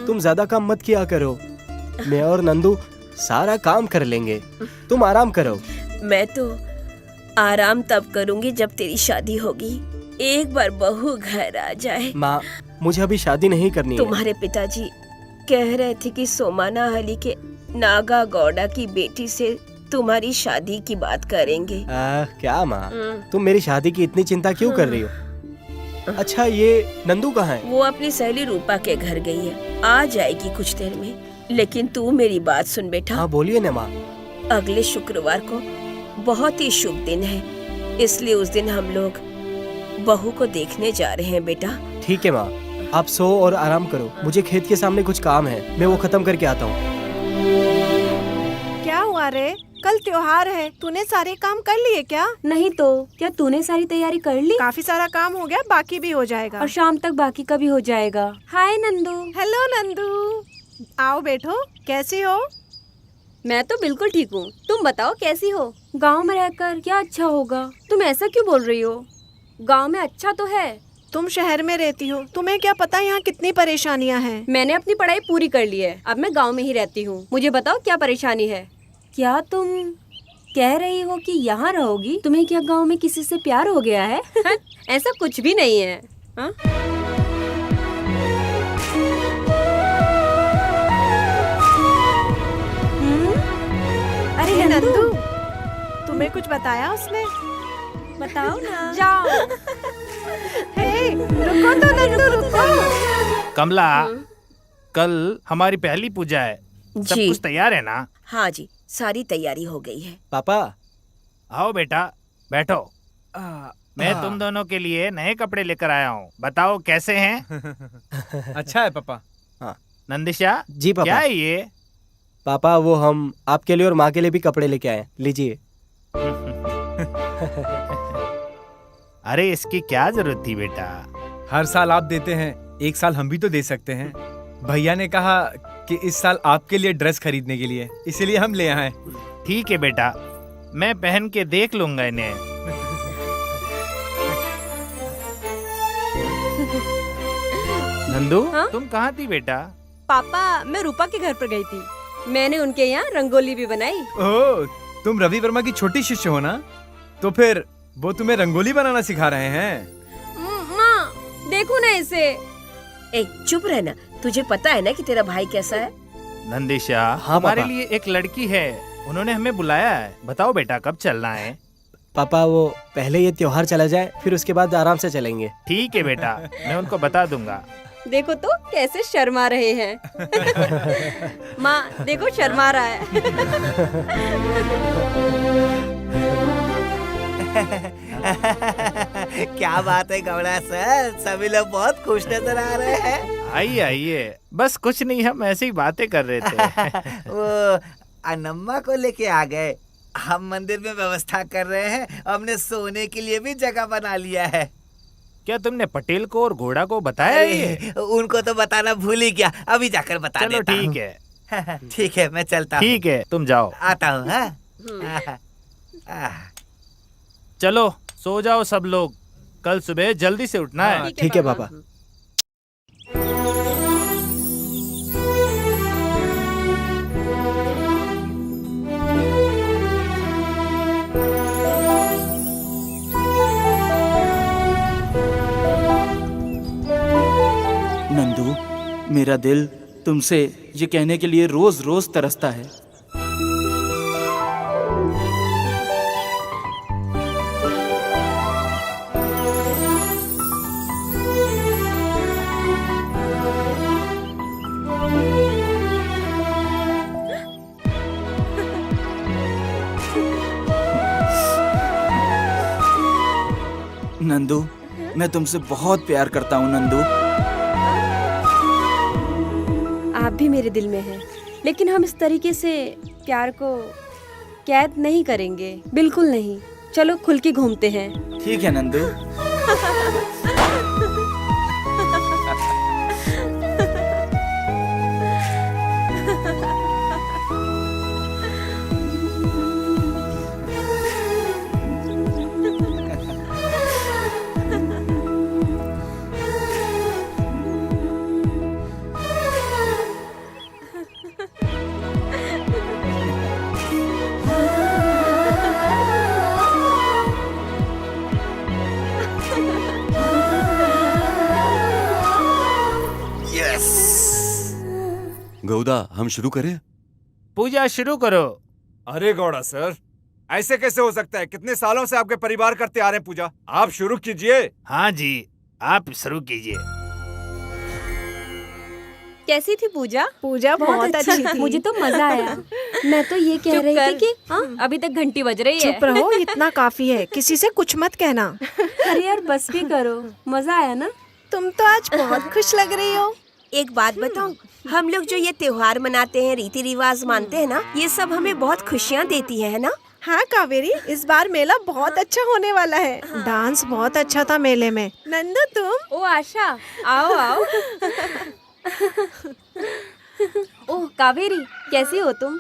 तुम ज्यादा काम मत किया करो। मैं और नंदू सारा काम कर लेंगे, तुम आराम करो। मैं तो आराम तब करूंगी जब तेरी शादी होगी। एक बार बहू घर आ जाए। माँ, मुझे अभी शादी नहीं करनी है। तुम्हारे पिताजी कह रहे थे कि सोमाना अली के नागा गौड़ा की बेटी से तुम्हारी शादी की बात करेंगे। क्या माँ, तुम मेरी शादी की इतनी चिंता क्यों कर रही हो? अच्छा, ये नंदू कहाँ है? वो अपनी सहेली रूपा के घर गई है, आ जाएगी कुछ देर में। लेकिन तू मेरी बात सुन बेटा। हाँ बोलिए ना माँ। अगले शुक्रवार को बहुत ही शुभ दिन है, इसलिए उस दिन हम लोग बहू को देखने जा रहे हैं बेटा। ठीक है माँ, आप सो और आराम करो। मुझे खेत के सामने कुछ काम है, मैं वो खत्म करके आता हूँ। क्या हुआ रे? कल त्योहार है, तूने सारे काम कर लिए क्या? नहीं तो क्या तूने सारी तैयारी कर ली? काफी सारा काम हो गया, बाकी भी हो जाएगा। और शाम तक बाकी का भी हो जाएगा। हाय नंदू। हेलो नंदू, आओ बैठो। कैसी हो? मैं तो बिल्कुल ठीक हूँ, तुम बताओ कैसी हो? गांव में रहकर क्या अच्छा होगा? तुम ऐसा क्यों बोल रही हो? गांव में अच्छा तो है। तुम शहर में रहती हो, तुम्हें क्या पता यहाँ कितनी परेशानियाँ हैं। मैंने अपनी पढ़ाई पूरी कर ली है, अब मैं गांव में ही रहती हूँ। मुझे बताओ क्या परेशानी है? क्या तुम कह रही हो कि यहाँ रहोगी? तुम्हें क्या गांव में किसी से प्यार हो गया है? ऐसा कुछ भी नहीं है। हा? अरे नंदू, तुम्हें कुछ बताया उसने? बताओ ना। जाओ। हे, रुको तो नंदू, रुको। कमला, कल हमारी पहली पूजा है, सब जी। कुछ तैयार है ना? हाँ जी, सारी तैयारी हो गई है। पापा, आओ बेटा, बैठो। मैं तुम दोनों के लिए नए कपड़े लेकर आया हूँ, बताओ कैसे हैं? अच्छा है पापा। हाँ। नंदिशा जी पापा। क्या है ये? पापा, वो हम आपके लिए और माँ के लिए भी कपड़े लेके आए, लीजिए। अरे इसकी क्या जरूरत थी बेटा? हर साल आप देते हैं, एक साल हम भी तो दे सकते हैं। भैया ने कहा कि इस साल आपके लिए ड्रेस खरीदने के लिए, इसीलिए हम ले आए। ठीक है बेटा, मैं पहन के देख लूंगा इन्हें। नंदू, हाँ? तुम कहाँ थी बेटा? पापा, मैं रूपा के घर पर गई थी। मैंने उनके यहाँ रंगोली भी बनाई। ओह, तुम रवि वर्मा की छोटी शिष्य हो ना? तो फिर वो तुम्हें रंगोली बनाना सिखा रहे हैं? माँ, देखो ना इसे। ए, चुप रहना। तुझे पता है ना कि तेरा भाई कैसा है? नंदिशा, हाँ, हमारे पापा। लिए एक लड़की है, उन्होंने हमें बुलाया है। बताओ बेटा कब चलना है? पापा, वो पहले ये त्योहार चला जाए, फिर उसके बाद आराम से चलेंगे। ठीक है बेटा, मैं उनको बता दूंगा। देखो तो कैसे शर्मा रहे हैं। माँ, देखो शर्मा रहा है। क्या बात है गौड़ा सर, सभी लोग बहुत खुश नजर आ रहे हैं। आइए आइए, बस कुछ नहीं, हम ऐसे ही बातें कर रहे थे। वो अनम्मा को लेके आ गए। हम मंदिर में व्यवस्था कर रहे हैं, हमने सोने के लिए भी जगह बना लिया है। क्या तुमने पटेल को और घोड़ा को बताया ये? उनको तो बताना भूल ही गया, अभी जाकर बता चलो देता हूँ। ठीक है। ठीक है, मैं चलता हूँ। ठीक है, तुम जाओ। आता हूँ। चलो सो जाओ सब लोग, कल सुबह जल्दी से उठना है। ठीक है पापा। नंदू, मेरा दिल तुमसे ये कहने के लिए रोज रोज तरसता है नंदू, मैं तुमसे बहुत प्यार करता हूँ नंदू। आप भी मेरे दिल में हैं, लेकिन हम इस तरीके से प्यार को कैद नहीं करेंगे, बिल्कुल नहीं। चलो खुल के घूमते हैं। ठीक है नंदू। गौदा, हम शुरू करें? पूजा शुरू करो। अरे गौड़ा सर, ऐसे कैसे हो सकता है? कितने सालों से आपके परिवार करते आ रहे हैं पूजा। आप शुरू कीजिए। हाँ जी, आप शुरू कीजिए। कैसी थी पूजा? पूजा बहुत अच्छी थी। मुझे तो मजा आया। मैं तो ये कह रही थी कि अभी तक घंटी बज रही है। चुप रहो, इतना काफी है। किसी से कुछ मत कहना। अरे यार बस भी करो, मजा आया ना? तुम तो आज बहुत खुश लग रही हो। एक बात बताऊं, हम लोग जो ये त्योहार मनाते हैं, रीति रिवाज मानते हैं ना, ये सब हमें बहुत खुशियाँ देती है ना? हाँ कावेरी, इस बार मेला बहुत अच्छा होने वाला है। डांस बहुत अच्छा था मेले में। नंदू तुम? ओ आशा, आओ आओ। ओह कावेरी, कैसी हो तुम?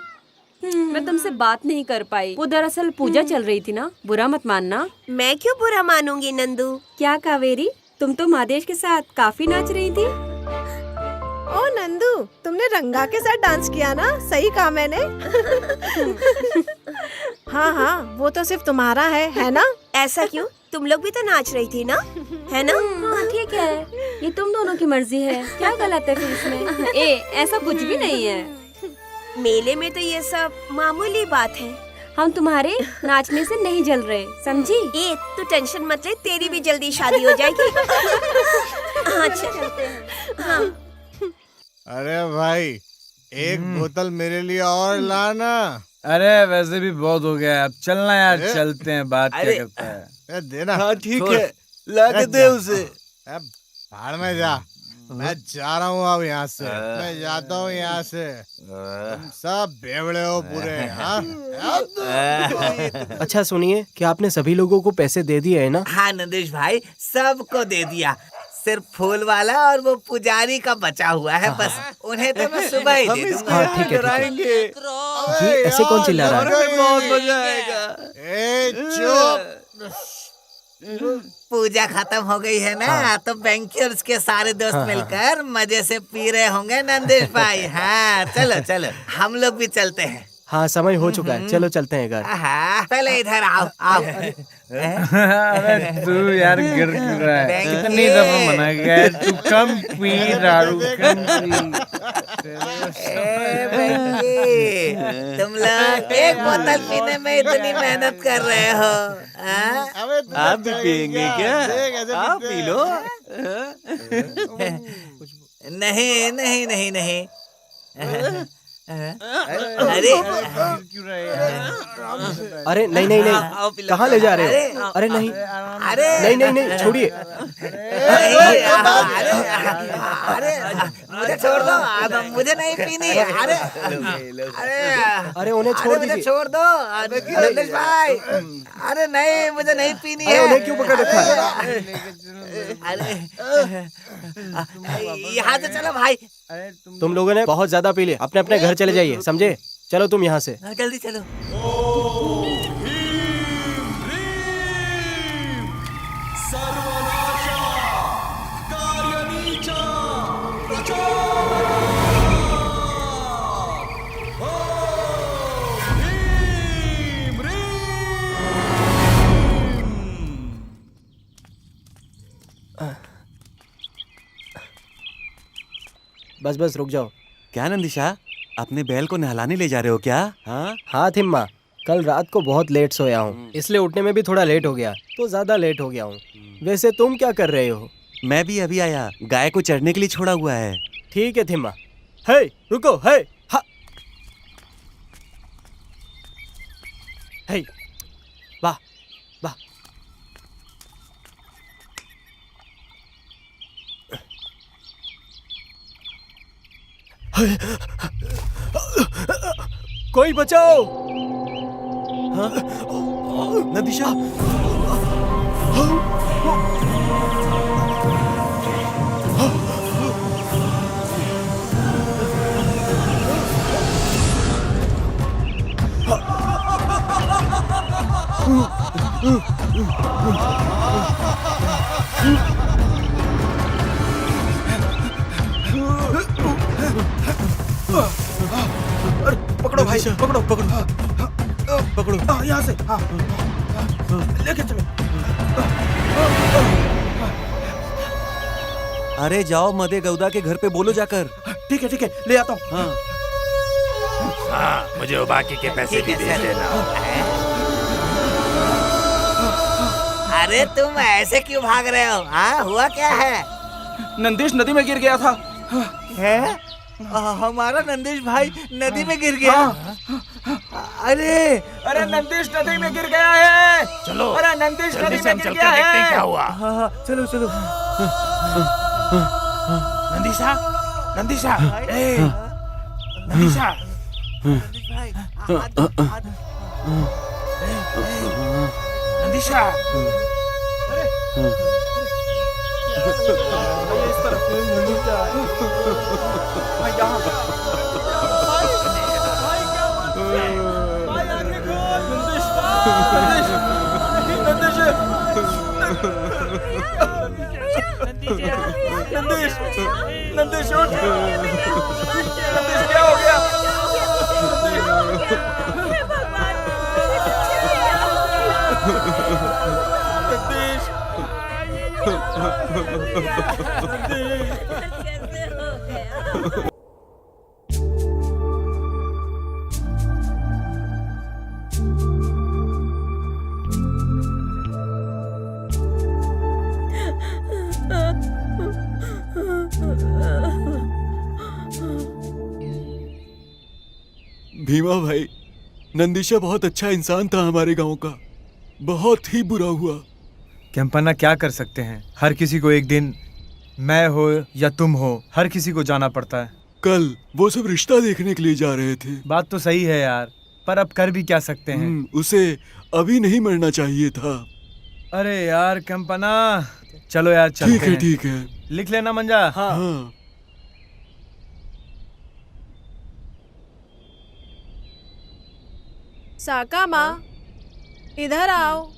मैं तुमसे बात नहीं कर पाई। वो दरअसल पूजा चल रही थी ना, बुरा मत मानना। मैं क्यों बुरा मानूंगी नंदू? क्या कावेरी, तुम तो महादेश के साथ काफी नाच रही थी। ओ नंदू, तुमने रंगा के साथ डांस किया ना? सही कहा मैंने। हाँ हाँ, वो तो सिर्फ तुम्हारा है ना? ऐसा क्यों? तुम लोग भी तो नाच रही थी ना, है ना? हाँ ठीक है, ये तुम दोनों की मर्जी है। क्या गलत है फिर इसमें? ऐसा कुछ भी नहीं है। मेले में तो ये सब मामूली बात है। हम तुम्हारे नाचने से नहीं जल रहे, समझी? तू टेंशन मत ले, तेरी भी जल्दी शादी हो जाएगी। हाँ चलते हैं। हाँ। अरे भाई, एक बोतल मेरे लिए और लाना। अरे वैसे भी बहुत हो गया, अब चलना यार, चलते हैं। बात क्या करता है? देना। हाँ ठीक है, ला के दे उसे। भाड़ में जा, मैं जा रहा हूँ अब यहाँ से। मैं जाता हूँ यहाँ से। तुम सब बेवड़े हो पूरे। हाँ? अच्छा सुनिए, क्या आपने सभी लोगों को पैसे दे दिए है ना? हाँ नंदेश भाई, सबको दे दिया। सिर्फ फूल वाला और वो पुजारी का बचा हुआ है बस। उन्हें तो मैं सुबह ही दे दूंगा। हाँ ठीक है, ठीक है। जी ऐसे कौन चिल्ला रहा है? बहुत मजा आएगा। चुप। पूजा खत्म हो गई है ना, तो बैंकर्स के सारे दोस्त मिलकर मजे से पी रहे होंगे नंदेश भाई। हाँ चलो चलो, हम लोग भी चलते हैं। हाँ समय हो चुका है, चलो चलते हैं घर। पहले इधर आओ आओ। तू यार गिर रहा है, कितनी दफा मना गया है, तू कम पी दारू, कम पी। तुम लोग एक बोतल पीने में इतनी मेहनत कर रहे हो, आप भी पियेंगे क्या? आप पी लो। नहीं नहीं नहीं नहीं। अरे अरे नहीं नहीं नहीं, कहाँ ले जा रहे हो? अरे नहीं, अरे नहीं नहीं नहीं, छोड़िए। अरे मुझे छोड़ दो, मुझे नहीं पीनी। अरे अरे उन्हें छोड़ दीजिए। मुझे छोड़ दो नंदेश भाई। अरे नहीं, मुझे नहीं पीनी है। उन्हें क्यों पकड़ रखा है? अरे यहाँ से चलो भाई। तुम लोगों ने बहुत ज्यादा पी लिया, अपने अपने घर चले जाइए, समझे? चलो तुम यहाँ से। जल्दी चलो। बस बस रुक जाओ। क्या नंदिशा, अपने बैल को नहलाने ले जा रहे हो क्या? हाँ थिम्मा, कल रात को बहुत लेट सोया हूँ, इसलिए उठने में भी थोड़ा लेट हो गया, तो ज्यादा लेट हो गया हूँ। वैसे तुम क्या कर रहे हो? मैं भी अभी आया, गाय को चढ़ने के लिए छोड़ा हुआ है। ठीक है थिम्मा। हे रुको, हे हा, हे वाह वाह। कोई बचाओ। हाँ? नदीशा। पकड़ो भाई, पकड़ो पकड़ो पकड़ो। यहाँ से लेके चलो। अरे जाओ मदे गौदा के घर पे बोलो जाकर। ठीक है ले आता हूँ। हाँ, मुझे वो बाकी के पैसे भी दे देना। अरे तुम ऐसे क्यों भाग रहे हो? हाँ, हुआ क्या है? नंदीश नदी में गिर गया था। है? हमारा नंदीश भाई नदी में गिर गया। अरे नंदीश नदी में गिर गया है। चलो, अरे नंदीश नदी में गिर गया देखते हैं है। क्या हुआ। चलो चलो। नंदीशा, नंदीशा, ए, नंदीशा। नंदीशा। नंदीश उठ। नंदीश क्या हो गया? भीमा भाई, नंदीशा बहुत अच्छा इंसान था हमारे गांव का। बहुत ही बुरा हुआ। कैंपन्ना क्या कर सकते हैं, हर किसी को एक दिन मैं हो या तुम हो, हर किसी को जाना पड़ता है। कल वो सब रिश्ता देखने के लिए जा रहे थे। बात तो सही है यार, पर अब कर भी क्या सकते हैं। उसे अभी नहीं मरना चाहिए था। अरे यार कैंपन्ना, चलो यार चलते हैं। ठीक है। लिख लेना मंजा। हाँ। साका माँ, इधर आओ।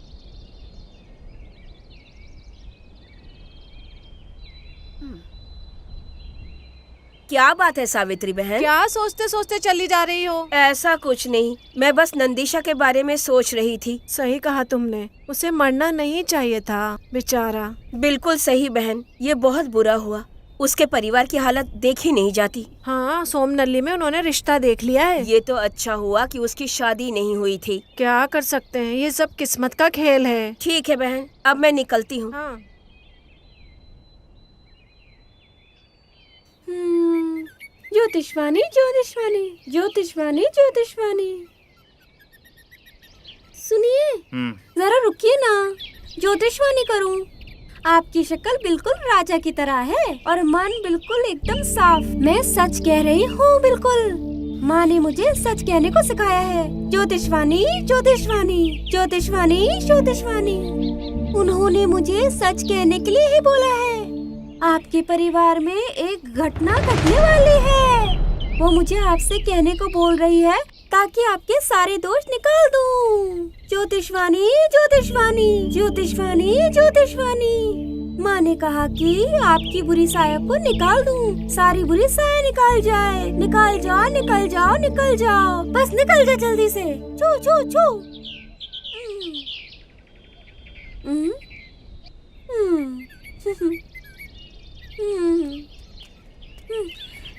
क्या बात है सावित्री बहन? क्या सोचते सोचते चली जा रही हो? ऐसा कुछ नहीं, मैं बस नंदीशा के बारे में सोच रही थी। सही कहा तुमने, उसे मरना नहीं चाहिए था बेचारा। बिल्कुल सही बहन, ये बहुत बुरा हुआ। उसके परिवार की हालत देखी नहीं जाती। हाँ, सोमनल्ली में उन्होंने रिश्ता देख लिया है। ये तो अच्छा हुआ कि उसकी शादी नहीं हुई थी। क्या कर सकते हैं, ये सब किस्मत का खेल है। ठीक है बहन, अब मैं निकलती हूँ। हाँ। ज्योतिषवाणी ज्योतिषवाणी ज्योतिषवाणी ज्योतिषवाणी, सुनिए जरा रुकिए ना, ज्योतिषवाणी करूं। आपकी शक्ल बिल्कुल राजा की तरह है और मन बिल्कुल एकदम साफ। मैं सच कह रही हूँ बिल्कुल। माँ ने मुझे सच कहने को सिखाया है। ज्योतिषवाणी ज्योतिषवाणी ज्योतिषवाणी ज्योतिषवाणी, उन्होंने मुझे सच कहने के लिए ही बोला है। आपके परिवार में एक घटना घटने वाली है। वो मुझे आपसे कहने को बोल रही है ताकि आपके सारे दोष निकाल दूं। ज्योतिषवाणी ज्योतिषवाणी ज्योतिषवाणी ज्योतिषवाणी, माँ ने कहा कि आपकी बुरी साया को निकाल दूं। सारी बुरी साया निकाल जाए। निकाल जाओ निकल जाओ निकल जाओ, बस निकल जा जल्दी से। छू छू छू।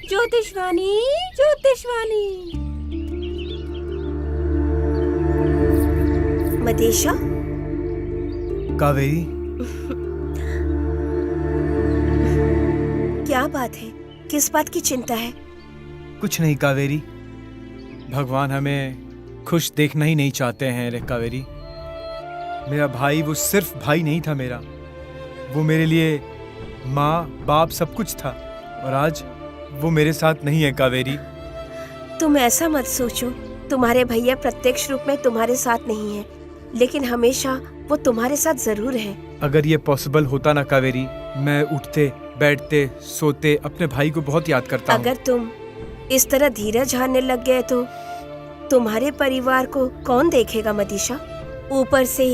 ज्योतिषवाणी ज्योतिषवाणी। मदेशा, कावेरी, क्या बात है? किस बात की चिंता है? कुछ नहीं कावेरी, भगवान हमें खुश देखना ही नहीं चाहते हैं रे कावेरी। मेरा भाई वो सिर्फ भाई नहीं था मेरा, वो मेरे लिए माँ बाप सब कुछ था। और आज वो मेरे साथ नहीं है कावेरी। तुम ऐसा मत सोचो। तुम्हारे भैया प्रत्यक्ष रूप में तुम्हारे साथ नहीं है, लेकिन हमेशा वो तुम्हारे साथ जरूर है। अगर ये पॉसिबल होता ना कावेरी, मैं उठते बैठते सोते अपने भाई को बहुत याद करता हूँ। अगर तुम इस तरह धीरज हारने लग गए तो तुम्हारे परिवार को कौन देखेगा मदीशा? ऊपर से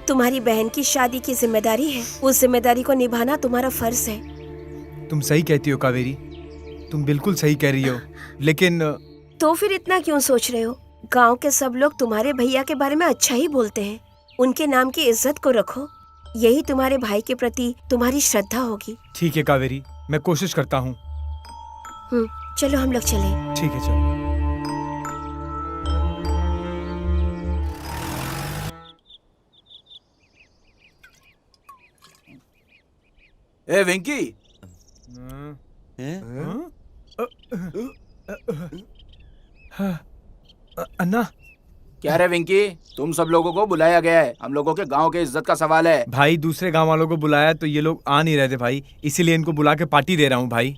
तुम्हारी बहन की शादी की जिम्मेदारी है। उस जिम्मेदारी को निभाना तुम्हारा फर्ज है। तुम सही कहती हो कावेरी, तुम बिल्कुल सही कह रही हो, लेकिन तो फिर इतना क्यों सोच रहे हो? गांव के सब लोग तुम्हारे भैया के बारे में अच्छा ही बोलते हैं। उनके नाम की इज्जत को रखो, यही तुम्हारे भाई के प्रति तुम्हारी श्रद्धा होगी। ठीक है कावेरी, मैं कोशिश करता हूँ। चलो हम लोग चले। ठीक है चलो। ए वेंकी, अन्ना। क्या रे वेंकी, तुम सब लोगों को बुलाया गया है। हम लोगों के गांव के इज्जत का सवाल है। भाई दूसरे गांव वालों को बुलाया तो ये लोग आ नहीं रहे थे भाई, इसीलिए इनको बुला के पार्टी दे रहा हूँ भाई।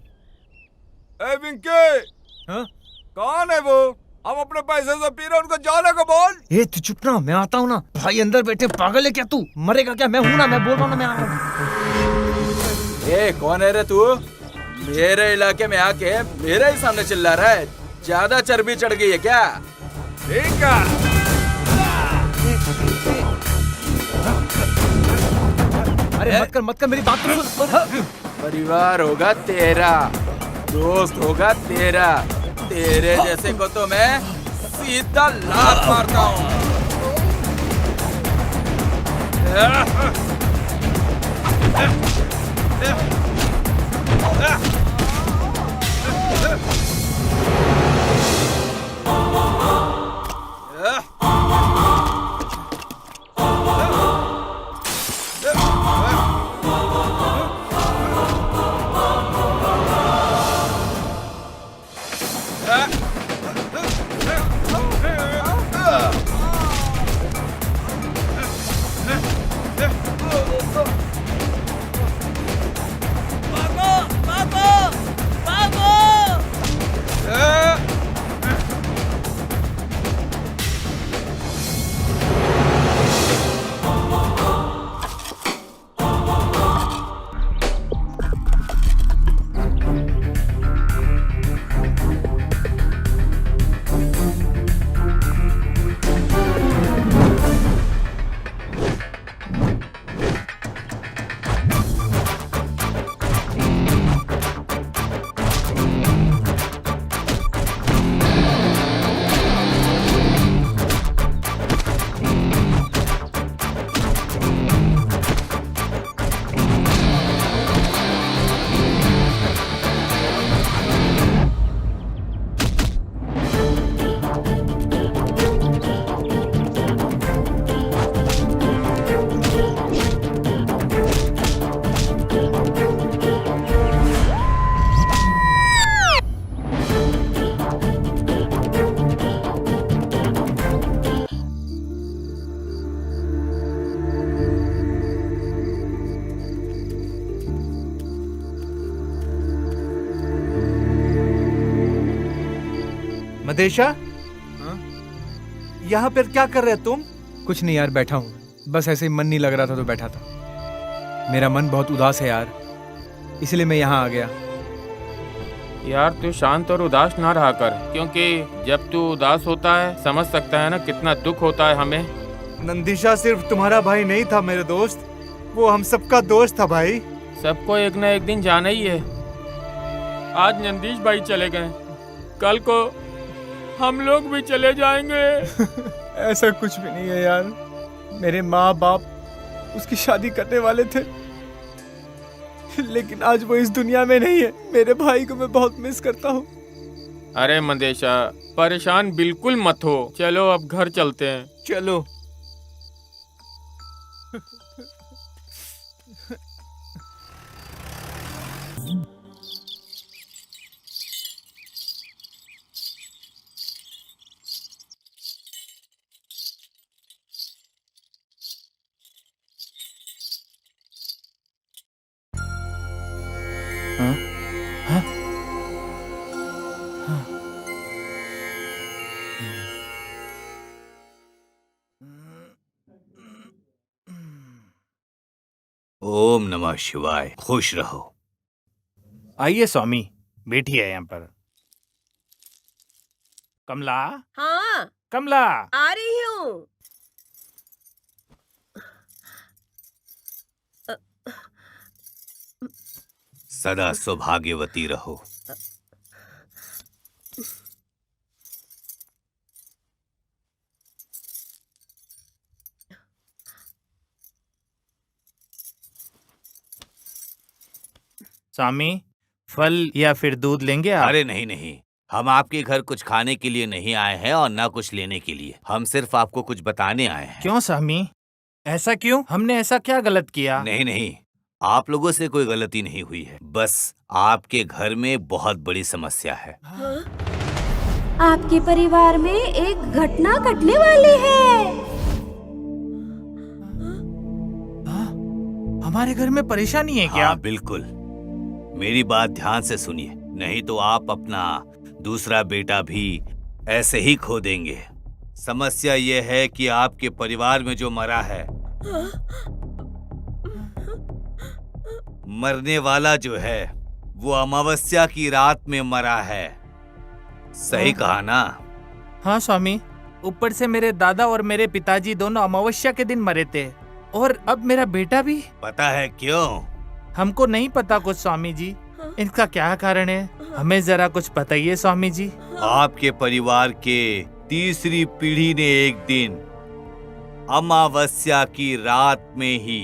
ए विंके, कौन है वो? हम अपने पैसे से पी रहे, उनको जाने को बोल। ए तू चुप ना, मैं आता हूँ ना। भाई अंदर बैठे, पागल है क्या तू? मरेगा क्या? मैं हूँ ना, मैं बोल रहा हूँ ना, मैं आ रहा हूँ। ए कौन है रे तू? मेरे इलाके में आके मेरे ही सामने चिल्ला रहा है। ज्यादा चर्बी चढ़ गई है क्या? ठीक है। अरे मत कर मेरी बात तो सुन। परिवार होगा तेरा, दोस्त होगा तेरा, तेरे जैसे को तो मैं सीधा लात मारता हूँ। मदेशा, यहाँ पर क्या कर रहे हो तुम? कुछ नहीं यार, बैठा हूँ। बस ऐसे ही मन नहीं लग रहा था तो बैठा था। मेरा मन बहुत उदास है यार, इसलिए मैं यहाँ आ गया। यार तू शांत और उदास ना रहा कर, क्योंकि जब तू उदास होता है समझ सकता है ना कितना दुख होता है हमें। नंदिशा सिर्फ तुम्हारा भाई नहीं था मेरे दोस्त, वो हम सबका दोस्त था भाई। सबको एक ना एक दिन जाना ही है। आज नंदीश भाई चले गए, कल को हम लोग भी चले जाएंगे। ऐसा कुछ भी नहीं है यार, मेरे माँ बाप उसकी शादी करने वाले थे, लेकिन आज वो इस दुनिया में नहीं है। मेरे भाई को मैं बहुत मिस करता हूँ। अरे मंदेशा, परेशान बिल्कुल मत हो, चलो अब घर चलते हैं। चलो। ओम नमः शिवाय। खुश रहो। आइए स्वामी, बैठिए यहाँ पर। कमला, हाँ कमला, आ रही हूँ। सदा सौभाग्यवती रहो। स्वामी, फल या फिर दूध लेंगे आप? अरे नहीं नहीं, हम आपके घर कुछ खाने के लिए नहीं आए हैं और ना कुछ लेने के लिए। हम सिर्फ आपको कुछ बताने आए हैं। क्यों स्वामी, ऐसा क्यों? हमने ऐसा क्या गलत किया? नहीं नहीं, आप लोगों से कोई गलती नहीं हुई है। बस आपके घर में बहुत बड़ी समस्या है। आपके परिवार में एक घटना घटने वाली है। हमारे घर में परेशानी है क्या? हाँ बिल्कुल, मेरी बात ध्यान से सुनिए, नहीं तो आप अपना दूसरा बेटा भी ऐसे ही खो देंगे। समस्या ये है कि आपके परिवार में जो मरा है, मरने वाला जो है वो अमावस्या की रात में मरा है। सही कहा ना? हाँ स्वामी, ऊपर से मेरे दादा और मेरे पिताजी दोनों अमावस्या के दिन मरे थे, और अब मेरा बेटा भी। पता है क्यों? हमको नहीं पता कुछ स्वामी जी, इसका क्या कारण है? हमें जरा कुछ बताइए स्वामी जी। आपके परिवार के तीसरी पीढ़ी ने एक दिन अमावस्या की रात में ही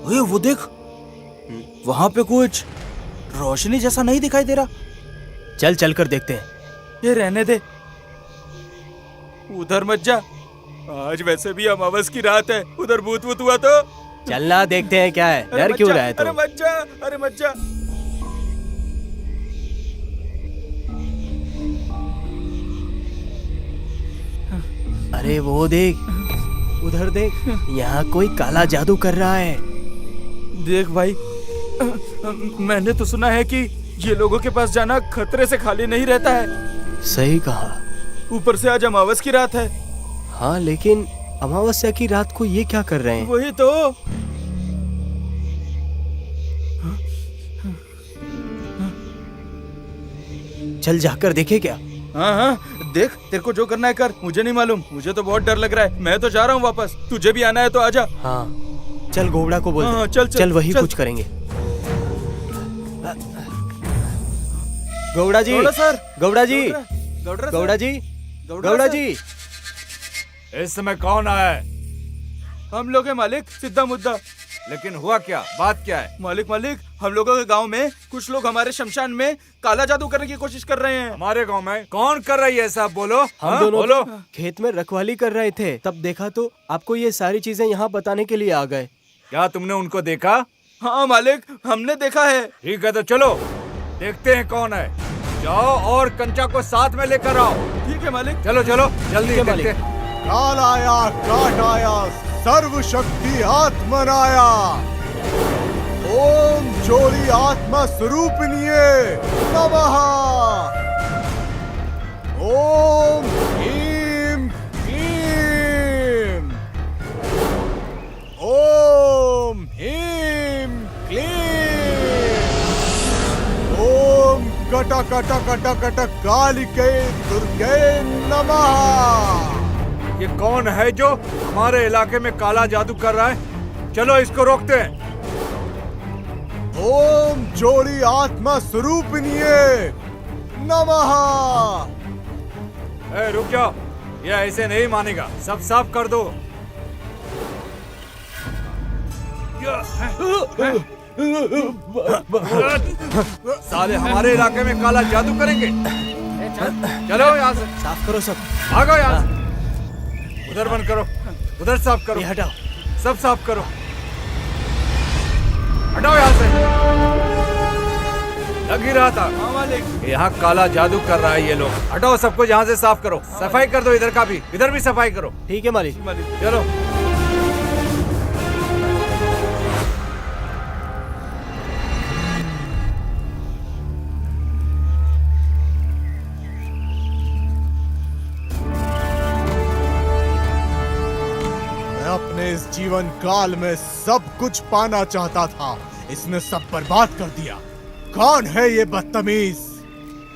ओए वो देख, वहां पे कुछ रोशनी जैसा नहीं दिखाई दे रहा। चल चल कर देखते हैं। ये रहने दे, उधर मत जा। आज वैसे भी अमावस की रात है, उधर भूत वूत हुआ तो। चलना, देखते हैं क्या है। डर क्यों रहा है तू? अरे मत जा, अरे मत जा। अरे वो देख, उधर देख, यहाँ कोई काला जादू कर रहा है। देख भाई, मैंने तो सुना है कि ये लोगों के पास जाना खतरे से खाली नहीं रहता है। सही कहा। ऊपर से आज अमावस की रात है। हाँ, लेकिन अमावस्या की रात को ये क्या कर रहे हैं? वही तो। चल जाकर देखे क्या? हाँ हाँ देख, तेरे को जो करना है कर, मुझे नहीं मालूम। मुझे तो बहुत डर लग रहा है। मैं तो जा रहा हूँ वापस, तुझे भी आना है तो आजा। हाँ चल, घोड़ा को बोल दे। हाँ, चल, चल, चल वही चल। कुछ करेंगे। गौड़ा जी, सर, गौड़ा जी, गौड़ा गौड़ा जी, गौड़ा जी। इस समय कौन आया है? हम लोग हैं मालिक, सीधा मुद्दा। लेकिन हुआ क्या? बात क्या है? मालिक मालिक, हम लोगों के गांव में कुछ लोग हमारे शमशान में काला जादू करने की कोशिश कर रहे हैं। हमारे गांव में कौन कर रही है? साहब बोलो। हम दोनों बोलो। खेत में रखवाली कर रहे थे, तब देखा तो आपको ये सारी चीजें यहाँ बताने के लिए आ गए। क्या तुमने उनको देखा? हाँ मालिक, हमने देखा है। ठीक है तो चलो देखते हैं कौन है। जाओ और कंचा को साथ में लेकर आओ। ठीक है मालिक। चलो चलो जल्दी देखते। काल आया, काट आया, सर्व शक्ति आत्मनाया। ओम चोरी आत्मा स्वरूपिणिये नमः। ओम ह्रीं क्लीं। ओम ह्रीं क्लीं। ओम कट कट कट कट कालिके दुर्गे नमः। ये कौन है जो हमारे इलाके में काला जादू कर रहा है? चलो इसको रोकते हैं। ओम चोरी आत्मा स्वरूपिणिये नमः। रुक जाओ, ये ऐसे नहीं मानेगा। सब साफ कर दो। साले हमारे इलाके में काला जादू करेंगे। चलो यहाँ से साफ करो सब। भागो यहाँ से। उधर बंद करो, उधर साफ करो। ये हटाओ, सब साफ करो। हटाओ यहाँ से। लग ही रहा था यहाँ काला जादू कर रहा है ये लोग। हटाओ सबको यहाँ से, साफ करो। सफाई कर दो, इधर का भी, इधर भी सफाई करो। ठीक है मालिक। चलो। जीवन काल में सब कुछ पाना चाहता था, इसने सब बर्बाद कर दिया। कौन है ये बदतमीज?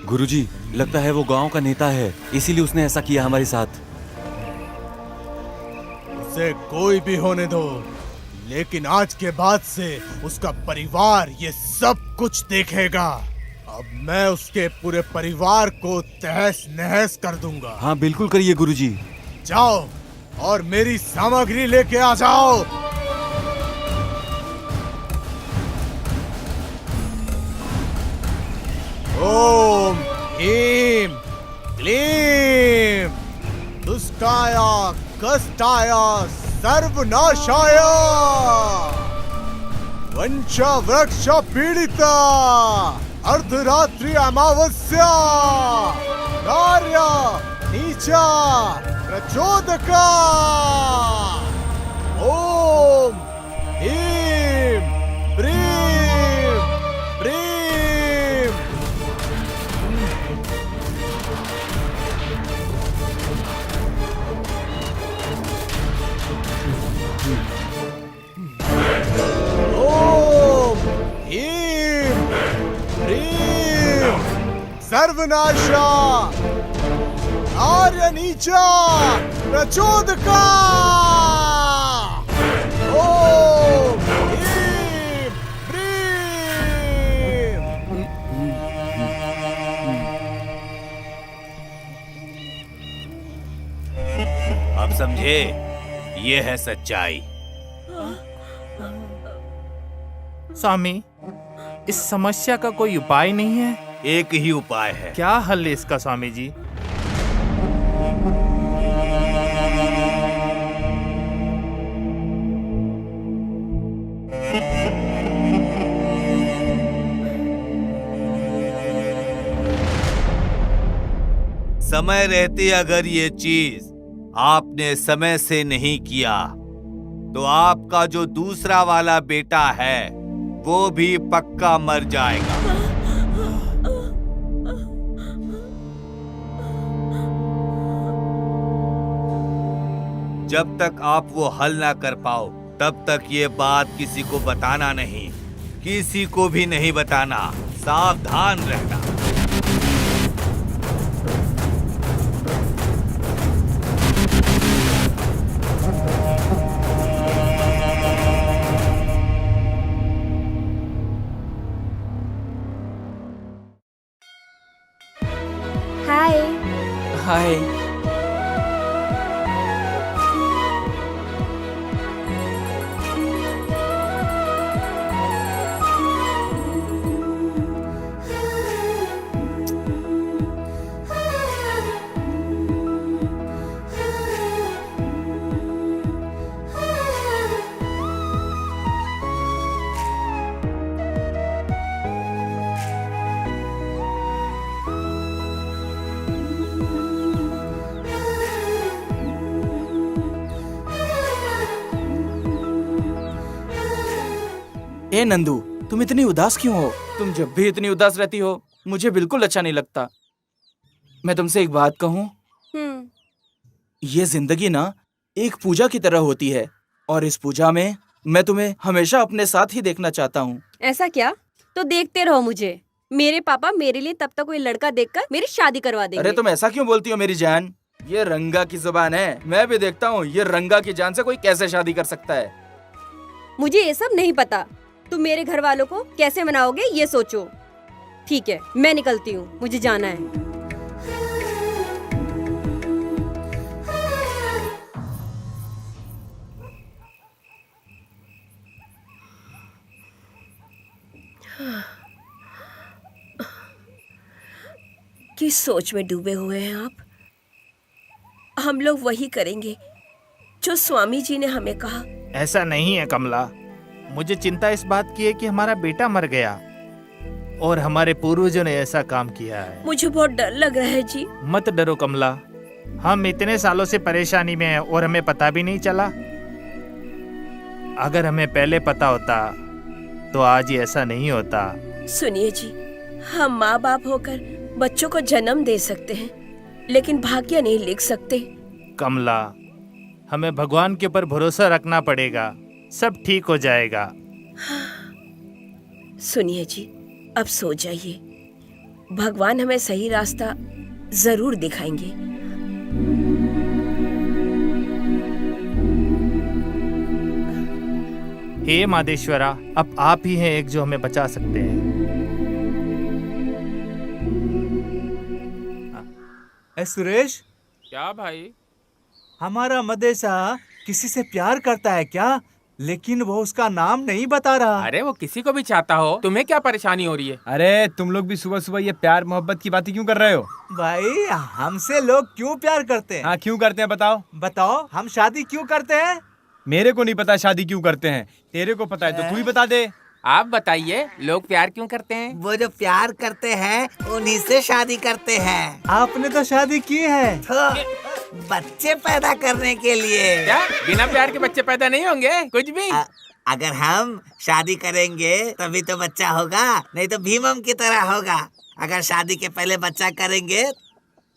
गुरुजी, लगता है वो गांव का नेता है, इसीलिए उसने ऐसा किया हमारे साथ। उसे कोई भी होने दो, लेकिन आज के बाद से उसका परिवार ये सब कुछ देखेगा। अब मैं उसके पूरे परिवार को तहस नहस कर दूंगा। हाँ बिल्कुल करिए गुरुजी। जाओ और मेरी सामग्री लेके आ जाओ। ओम ह्रीं क्लीं दुष्टाय कष्टाय सर्वनाशाय वंश वृक्ष पीड़िता अर्धरात्रि अमावस्या कार्य नीचा प्रचोदका ओम ह्रीं प्रीं प्रीं। ओम ह्रीं प्रीं सर्वनाशा आर्य नीचा प्रचोदका ओम ह्रीं प्रीं। अब समझे, ये है सच्चाई। स्वामी, इस समस्या का कोई उपाय नहीं है? एक ही उपाय है। क्या हल है इसका स्वामी जी? समय रहते अगर ये चीज आपने समय से नहीं किया तो आपका जो दूसरा वाला बेटा है वो भी पक्का मर जाएगा। जब तक आप वो हल ना कर पाओ तब तक ये बात किसी को बताना नहीं, किसी को भी नहीं बताना। सावधान रहना। हाय। हाय। ए नंदू, तुम इतनी उदास क्यों हो? तुम जब भी इतनी उदास रहती हो मुझे बिल्कुल अच्छा नहीं लगता। मैं तुमसे एक बात कहूँ, ये जिंदगी ना एक पूजा की तरह होती है और इस पूजा में मैं तुम्हें हमेशा अपने साथ ही देखना चाहता हूँ। ऐसा क्या? तो देखते रहो मुझे। मेरे पापा मेरे लिए तब तक कोई लड़का देखकर मेरी शादी करवा देंगे। अरे तुम ऐसा क्यों बोलती हो मेरी जान? ये रंगा की जुबान है। मैं भी देखता हूँ ये रंगा की जान से कोई कैसे शादी कर सकता है। मुझे ये सब नहीं पता। तुम मेरे घर वालों को कैसे मनाओगे ये सोचो। ठीक है, मैं निकलती हूँ, मुझे जाना है। किस सोच में डूबे हुए हैं आप? हम लोग वही करेंगे जो स्वामी जी ने हमें कहा। ऐसा नहीं है कमला। मुझे चिंता इस बात की है कि हमारा बेटा मर गया और हमारे पूर्वजों ने ऐसा काम किया है। मुझे बहुत डर लग रहा है जी। मत डरो कमला, हम इतने सालों से परेशानी में हैं और हमें पता भी नहीं चला। अगर हमें पहले पता होता तो आज ये ऐसा नहीं होता। सुनिए जी, हम माँ बाप होकर बच्चों को जन्म दे सकते हैं लेकिन भाग्य नहीं लिख सकते। कमला, हमें भगवान के ऊपर भरोसा रखना पड़ेगा, सब ठीक हो जाएगा। सुनिए जी, अब सो जाइए। भगवान हमें सही रास्ता जरूर दिखाएंगे। हे मादेश्वरा, अब आप ही हैं एक जो हमें बचा सकते हैं। सुरेश, क्या भाई? हमारा मदेसा किसी से प्यार करता है क्या? लेकिन वो उसका नाम नहीं बता रहा। अरे वो किसी को भी चाहता हो, तुम्हें क्या परेशानी हो रही है? अरे तुम लोग भी सुबह सुबह ये प्यार मोहब्बत की बातें क्यों कर रहे हो? भाई, हमसे लोग क्यों प्यार करते हैं? हाँ, क्यों करते हैं बताओ? बताओ, हम शादी क्यों करते हैं? मेरे को नहीं पता शादी क्यों करते हैं, तेरे को पता है तो तू ही बता दे। आप बताइए, लोग प्यार क्यों करते हैं? वो जो प्यार करते हैं उन्हीं से शादी करते हैं। आपने तो शादी की है। तो बच्चे पैदा करने के लिए। क्या बिना प्यार के बच्चे पैदा नहीं होंगे? कुछ भी। अगर हम शादी करेंगे तभी तो बच्चा होगा, नहीं तो भीमम की तरह होगा। अगर शादी के पहले बच्चा करेंगे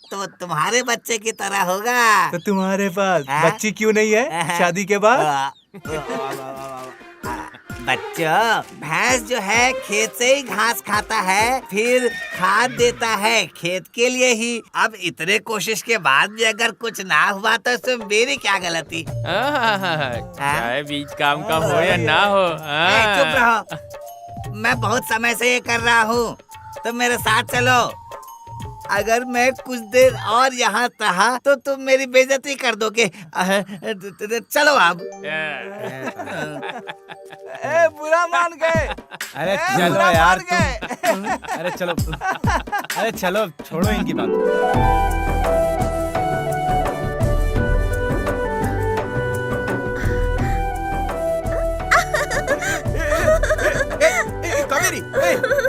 तो तुम्हारे बच्चे की तरह होगा। तो तुम्हारे पास बच्ची क्यों नहीं है शादी के बाद? बच्चों, भैंस जो है खेत से ही घास खाता है, फिर खाद देता है खेत के लिए ही। अब इतने कोशिश के बाद भी अगर कुछ ना हुआ तो इसमें मेरी क्या गलती? चाहे बीच काम का हो या ना हो। चुप रहो, मैं बहुत समय से ये कर रहा हूँ, तो मेरे साथ चलो। अगर मैं कुछ देर और यहाँ रहा तो तुम मेरी बेइज्जती कर दोगे। चलो अब। बुरा मान गए। अरे चलो यार तुम। अरे चलो, अरे चलो, छोड़ो इनकी बात। कावेरी,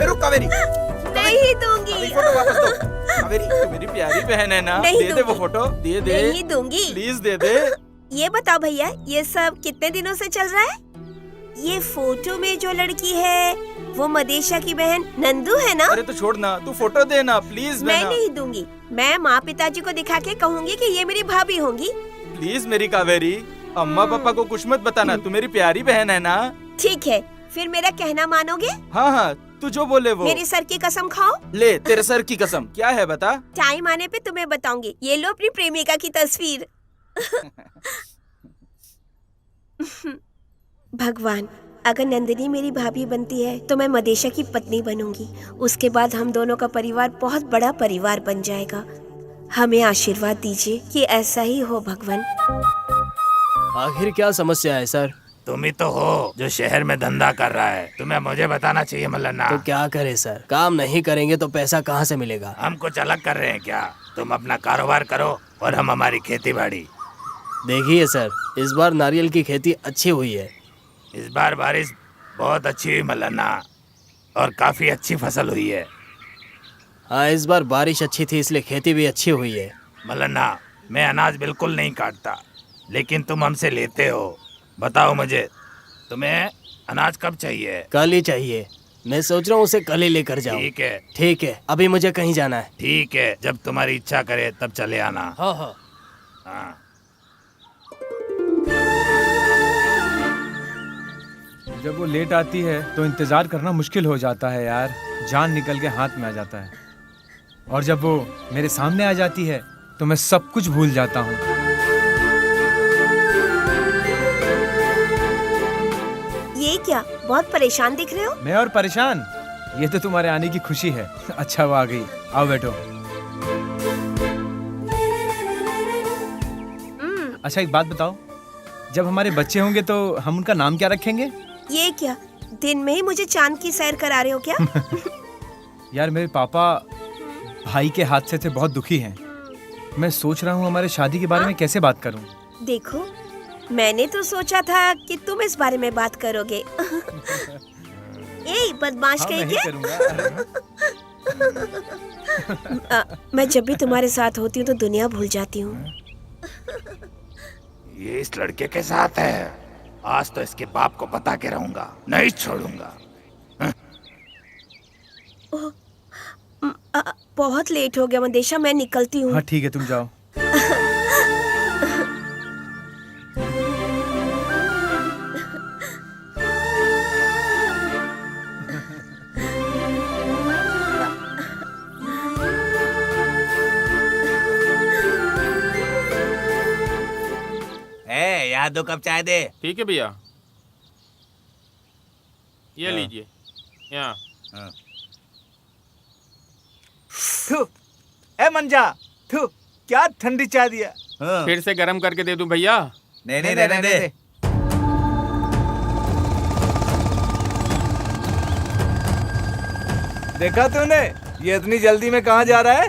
रुक कावेरी। नहीं दूंगी। फोटो वापस दो। कावेरी, तू मेरी प्यारी बहन है ना? नहीं दे दे वो फोटो, दे दे। नहीं दूंगी। प्लीज दे दे। ये बताओ भैया, ये सब कितने दिनों से चल रहा है? ये फोटो में जो लड़की है वो मदेशा की बहन नंदू है ना? अरे तो छोड़ ना, तू फोटो दे ना प्लीज। मैं नहीं दूंगी। मैं माँ पिताजी को दिखा के कहूँगी कि ये मेरी भाभी होंगी। प्लीज मेरी कावेरी, अम्मा पापा को कुछ मत बताना, तू मेरी प्यारी बहन है ना? ठीक है, फिर मेरा कहना मानोगे? हाँ हाँ, तू जो बोले वो। मेरी सर की कसम खाओ। ले, तेरे सर की कसम। क्या है बता? टाइम आने पे तुम्हें बताऊंगी। ये लो अपनी प्रेमिका की तस्वीर। भगवान, अगर नंदिनी मेरी भाभी बनती है तो मैं मदेशा की पत्नी बनूंगी। उसके बाद हम दोनों का परिवार बहुत बड़ा परिवार बन जाएगा। हमें आशीर्वाद दीजिए कि ऐसा ही हो भगवान। आखिर क्या समस्या है सर? तुम ही तो हो जो शहर में धंधा कर रहा है, तुम्हें मुझे बताना चाहिए मल्लन्ना। तो क्या करे सर, काम नहीं करेंगे तो पैसा कहाँ से मिलेगा? हम कुछ अलग कर रहे हैं क्या? तुम अपना कारोबार करो और हम हमारी खेती बाड़ी। देखिए सर, इस बार नारियल की खेती अच्छी हुई है। इस बार बारिश बहुत अच्छी हुई मल्लन्ना, और काफी अच्छी फसल हुई है। हाँ, इस बार बारिश अच्छी थी इसलिए खेती भी अच्छी हुई है। मल्लन्ना, मैं अनाज बिल्कुल नहीं काटता, लेकिन तुम हमसे लेते हो। बताओ मुझे, तुम्हें अनाज कब चाहिए? कल ही चाहिए। मैं सोच रहा हूँ उसे कल ही लेकर जाऊँ। ठीक है। ठीक है, अभी मुझे कहीं जाना है। ठीक है, जब तुम्हारी इच्छा करे तब चले आना। हाँ हाँ। हाँ। जब वो लेट आती है तो इंतजार करना मुश्किल हो जाता है यार, जान निकल के हाथ में आ जाता है। और जब वो मेरे सामने आ जाती है तो मैं सब कुछ भूल जाता हूँ। ये क्या, बहुत परेशान दिख रहे हो? मैं और परेशान? ये तो तुम्हारे आने की खुशी है। अच्छा वो आ गई, आओ बैठो। अच्छा एक बात बताओ, जब हमारे बच्चे होंगे तो हम उनका नाम क्या रखेंगे? ये क्या, दिन में ही मुझे चांद की सैर करा रहे हो क्या? यार मेरे पापा भाई के हादसे से बहुत दुखी हैं। मैं सोच रहा हूँ हमारे शादी के बारे में कैसे बात करूँ। देखो, मैंने तो सोचा था कि तुम इस बारे में बात करोगे। ए बदमाश हाँ, कहीं मैं ही क्या? करूँगा। मैं जब भी तुम्हारे साथ होती हूँ तो दुनिया भूल जाती हूँ। ये इस लड़के के साथ है, आज तो इसके बाप को बता के रहूंगा, नहीं छोड़ूंगा। बहुत लेट हो गया मदेशा, मैं निकलती हूँ। हाँ ठीक है, तुम जाओ। जा 2 कप चाय दे। ठीक है भैया, ये लीजिए यहाँ। थू, ए मंजा, थू, क्या ठंडी चाय दिया। फिर से गरम करके दे दूं भैया? नहीं नहीं, रहने दे। देखा तूने ये इतनी जल्दी में कहाँ जा रहा है?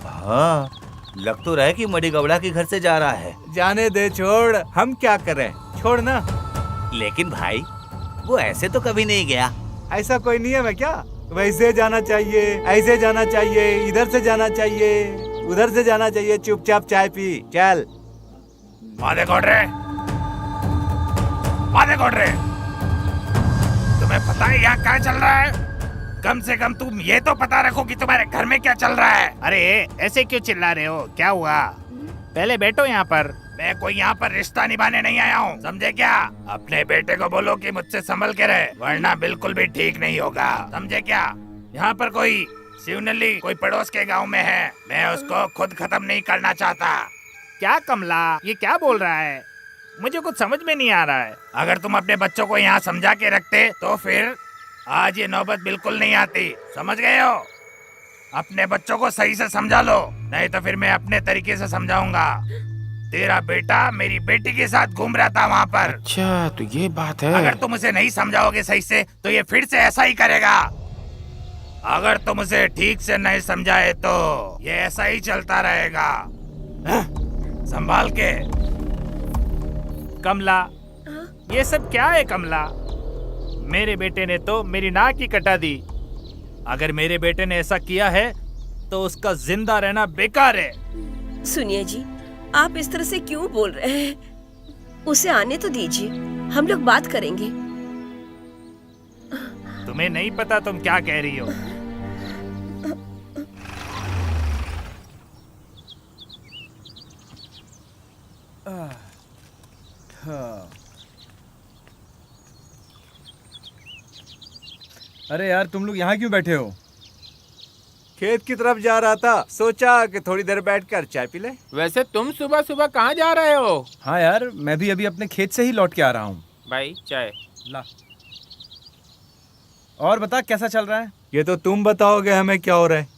हाँ, लग तो रहा है कि मडी गवड़ा के घर से जा रहा है। जाने दे, छोड़, हम क्या करें, छोड़ ना। लेकिन भाई वो ऐसे तो कभी नहीं गया। ऐसा कोई नियम है क्या? वैसे जाना चाहिए, ऐसे जाना चाहिए, इधर से जाना चाहिए, उधर से जाना चाहिए। चुपचाप चाय पी, चल। मादे कोडरे, मादे कोडरे, तुम्हें पता है यहाँ क्या चल रहा है? कम से कम तुम ये तो पता रखो कि तुम्हारे घर में क्या चल रहा है। अरे ऐसे क्यों चिल्ला रहे हो, क्या हुआ? पहले बैठो यहाँ पर। मैं कोई यहाँ पर रिश्ता निभाने नहीं आया हूँ, समझे क्या? अपने बेटे को बोलो कि मुझसे संभल के रहे, वरना बिल्कुल भी ठीक नहीं होगा, समझे क्या? यहाँ पर कोई शिवनली कोई पड़ोस के गांव में है, मैं उसको खुद खत्म नहीं करना चाहता। क्या कमला, ये क्या बोल रहा है? मुझे कुछ समझ में नहीं आ रहा है। अगर तुम अपने बच्चों को यहाँ समझा के रखते तो फिर आज ये नौबत बिल्कुल नहीं आती, समझ गए हो? अपने बच्चों को सही से समझा लो, नहीं तो फिर मैं अपने तरीके से समझाऊंगा। तेरा बेटा मेरी बेटी के साथ घूम रहा था वहाँ पर। अच्छा तो ये बात है। अगर तुम उसे नहीं समझाओगे सही से तो ये फिर से ऐसा ही करेगा। अगर तुम उसे ठीक से नहीं समझाए तो ये ऐसा ही चलता रहेगा। संभाल के। कमला, ये सब क्या है कमला? मेरे बेटे ने तो मेरी नाक ही कटा दी। अगर मेरे बेटे ने ऐसा किया है तो उसका जिंदा रहना बेकार है। सुनिए जी, आप इस तरह से क्यों बोल रहे हैं? उसे आने तो दीजिए, हम लोग बात करेंगे। तुम्हें नहीं पता तुम क्या कह रही हो। अरे यार, तुम लोग यहाँ क्यों बैठे हो? खेत की तरफ जा रहा था, सोचा कि थोड़ी देर बैठकर चाय पी ले। वैसे तुम सुबह सुबह कहाँ जा रहे हो? हाँ यार, मैं भी अभी अपने खेत से ही लौट के आ रहा हूँ। भाई चाय ला। और बता, कैसा चल रहा है? ये तो तुम बताओगे हमें क्या हो रहा है।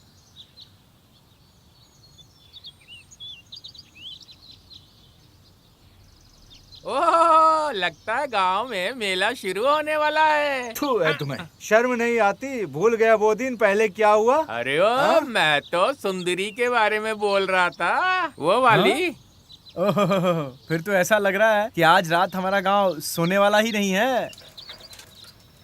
ओह, लगता है गांव में मेला शुरू होने वाला है। थू है तुम्हें, शर्म नहीं आती? भूल गया वो दिन पहले क्या हुआ? अरे ओ, मैं तो सुंदरी के बारे में बोल रहा था, वो वाली। ओह, फिर तो ऐसा लग रहा है कि आज रात हमारा गांव सोने वाला ही नहीं है।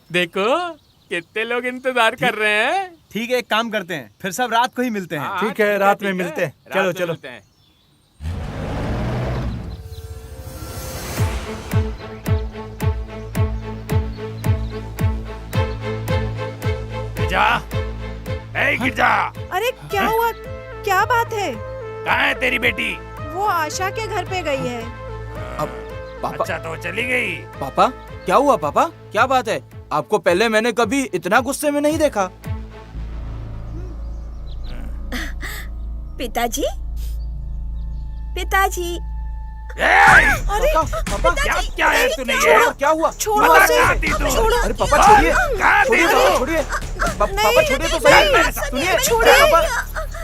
देखो कितने लोग इंतजार कर रहे हैं। ठीक है, एक काम करते हैं, फिर सब रात को ही मिलते हैं। ठीक है, रात में मिलते हैं। चलो चलो। गिरजा, ए गिरजा। अरे क्या हुआ, क्या बात है? कहाँ है तेरी बेटी? वो आशा के घर पे गई है। पापा। अच्छा तो चली गई। पापा, क्या हुआ पापा? क्या बात है? आपको पहले मैंने कभी इतना गुस्से में नहीं देखा। पिताजी, पिताजी। अरे पापा, क्या है तूने ये? क्या हुआ? छोड़ो उसे, छोड़ो। अरे पापा छोड़िए, छोड़िए, छोड़िए। पापा छोड़िए तो सही। सुनिए, छोड़िए।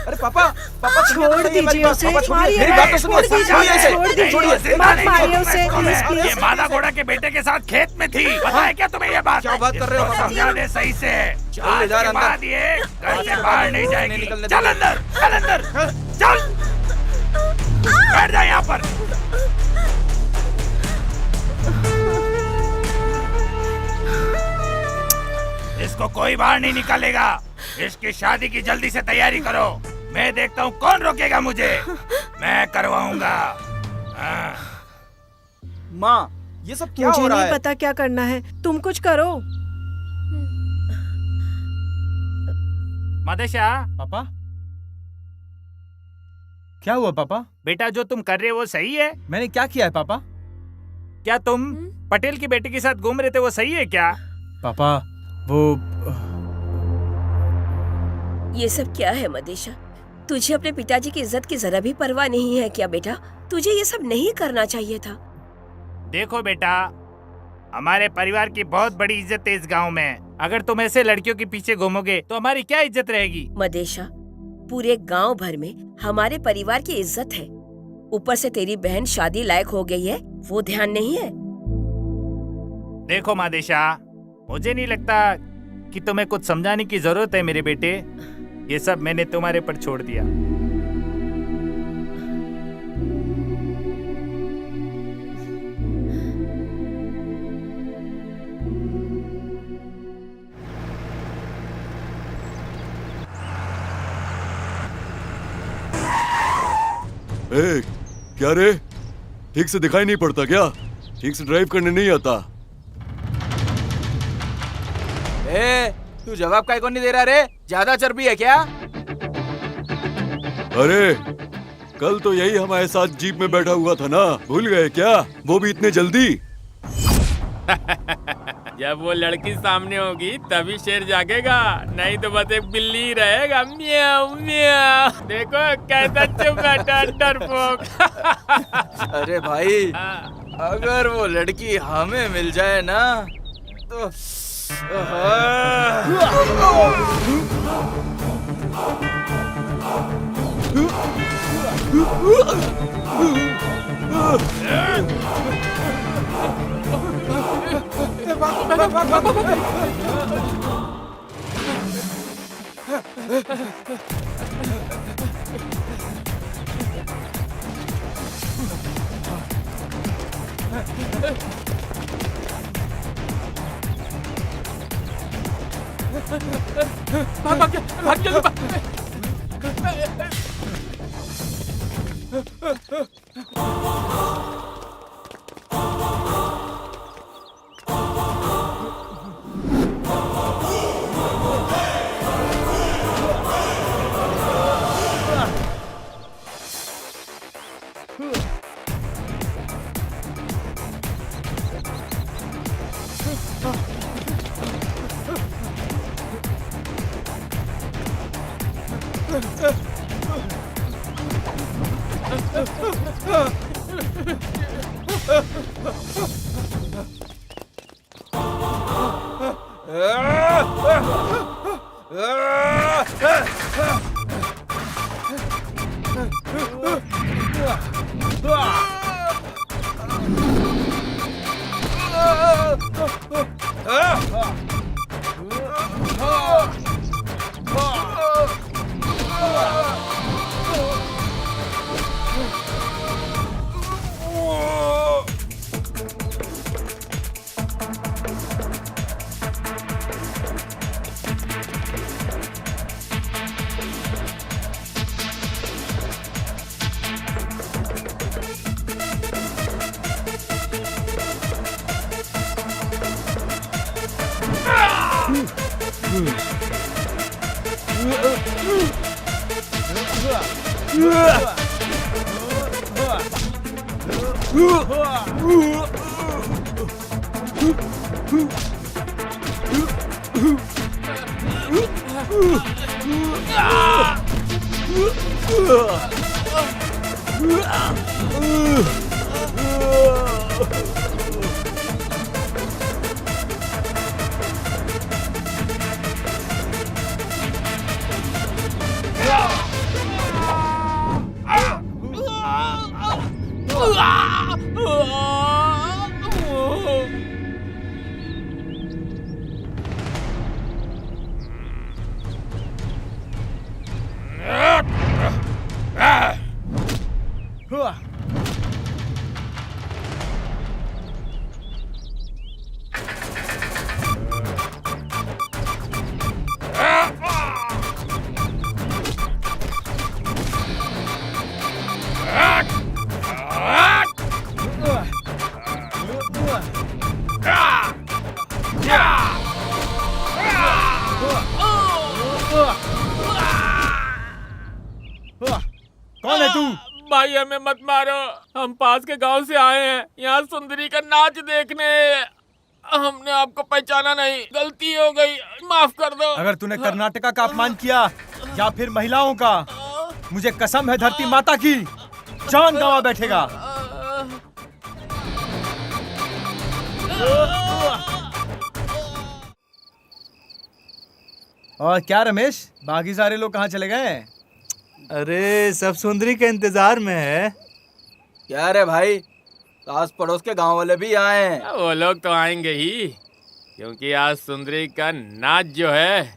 अरे पापा, पापा छोड़ दीजिए उसे, मारिए मेरी बात तो सुनिए। छोड़ मत मारिए उसे, प्लीज ये प्लीज। मादा घोड़ा के बेटे के साथ खेत में थी, पता है क्या तुम्हें ये बात? क्या बात कर रहे हो? समझा दे सही से। चल इधर अंदर। बाद ये घर से बाहर नहीं जाएगी। चल अंदर, चल अंदर, चल। बैठ जा यहाँ पर। इसको कोई बाहर नहीं निकालेगा। इसकी शादी की जल्दी से तैयारी करो। मैं देखता हूँ कौन रोकेगा मुझे। मैं करवाऊंगा। माँ, ये सब क्या मुझे हो रहा नहीं है? पता क्या करना है, तुम कुछ करो। मदेशा, पापा, क्या हुआ पापा? बेटा जो तुम कर रहे हो वो सही है? मैंने क्या किया है पापा? क्या तुम पटेल की बेटी के साथ घूम रहे थे, वो सही है क्या? पापा, वो ये सब क्या है मदेशा? तुझे अपने पिताजी की इज्जत की जरा भी परवाह नहीं है क्या बेटा? तुझे ये सब नहीं करना चाहिए था। देखो बेटा, हमारे परिवार की बहुत बड़ी इज्जत है इस गांव में। अगर तुम ऐसे लड़कियों के पीछे घूमोगे तो हमारी क्या इज्जत रहेगी? मदेशा, पूरे गांव भर में हमारे परिवार की इज्जत है। ऊपर से तेरी बहन शादी लायक हो गई है, वो ध्यान नहीं है। देखो मादेशा, मुझे नहीं लगता कि तुम्हें कुछ समझाने की जरूरत है मेरे बेटे। ये सब मैंने तुम्हारे पर छोड़ दिया। ए, क्या रे? ठीक से दिखाई नहीं पड़ता क्या? ठीक से ड्राइव करने नहीं आता? ए, तू जवाब काहे को नहीं दे रहा रे? ज्यादा चर्बी है क्या? अरे, कल तो यही हमारे साथ जीप में बैठा हुआ था ना, भूल गए क्या? वो भी इतने जल्दी? जब वो लड़की सामने होगी तभी शेर जागेगा, नहीं तो बस एक बिल्ली ही रहेगा। म्याऊ म्याऊ। देखो कैसा चुप बैठा डरपोक। अरे भाई, अगर वो लड़की हमें मिल जाए ना तो भाग जल्दी कौन है तू? भाई हमें मत मारो, हम पास के गांव से आए हैं यहाँ सुंदरी का नाच देखने। हमने आपको पहचाना नहीं, गलती हो गई, माफ कर दो। अगर तूने कर्नाटका का अपमान किया या फिर महिलाओं का, मुझे कसम है धरती माता की, जान गंवा बैठेगा। और क्या रमेश, बाकी सारे लोग कहाँ चले गए? अरे सब सुंदरी के इंतजार में है। क्या रे भाई, आस पड़ोस के गांव वाले भी आए हैं। वो लोग तो आएंगे ही, क्योंकि आज सुंदरी का नाच जो है।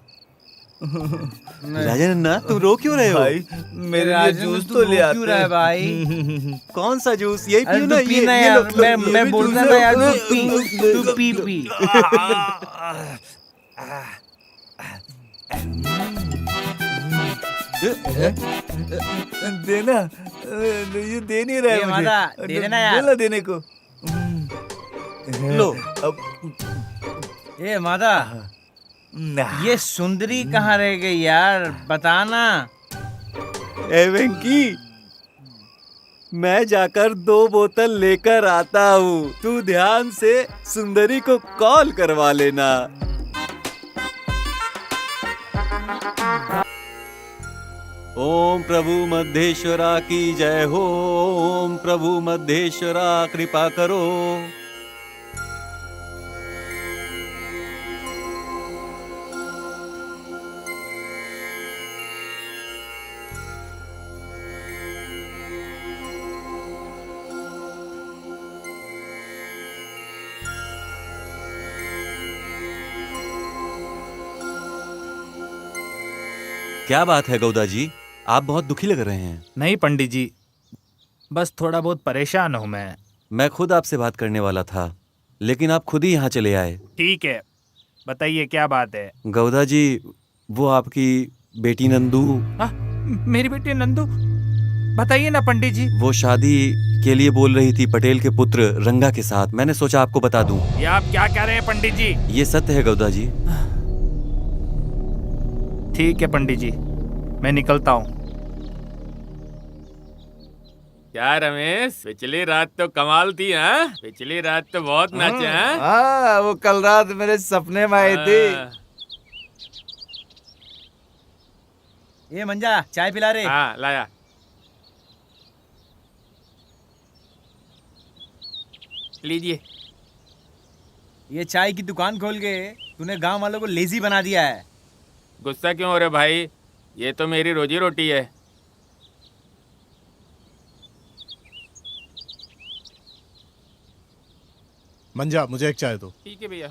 राजन अन्ना, तुम रो क्यों रहे हो? भाई मेरे लिए जूस तो ले आते। क्यों रहा है भाई? कौन सा जूस? यही पियो ना, पीना ये यार, लो, मैं बोल रहा था यार, तू पी। देना, ये दे नहीं रहा है मुझे। माता, दे देना यार। बोला देने को। लो। अब ए माता, ये सुंदरी कहाँ रह गई यार, बताना। ए वेंकी, मैं जाकर 2 बोतल लेकर आता हूँ। तू ध्यान से सुंदरी को कॉल करवा लेना। ओम प्रभु मध्य की जय हो। ओम प्रभु मध्य कृपा करो। क्या बात है गौदा जी, आप बहुत दुखी लग रहे हैं। नहीं पंडित जी, बस थोड़ा बहुत परेशान हूँ मैं। मैं खुद आपसे बात करने वाला था, लेकिन आप खुद ही यहाँ चले आए। ठीक है, बताइए क्या बात है। गौदा जी, वो आपकी बेटी नंदू। मेरी बेटी नंदू? बताइए ना पंडित जी। वो शादी के लिए बोल रही थी पटेल के पुत्र रंगा के साथ। मैंने सोचा आपको बता दूं। ये आप क्या कह रहे हैं पंडित जी? ये सत्य है गौदा जी। ठीक है पंडित जी, मैं निकलता हूँ। क्या रमेश, पिछली रात तो कमाल थी। हाँ, पिछली रात तो बहुत नाचे। हाँ, हाँ, वो कल रात मेरे सपने में आई थी। ये मंजा, चाय पिला रे। हाँ, लाया। लीजिए। ये चाय की दुकान खोल के तूने गांव वालों को लेजी बना दिया है। गुस्सा क्यों हो रहे भाई? ये तो मेरी रोजी रोटी है। मंजा, मुझे एक चाय दो। ठीक है भैया।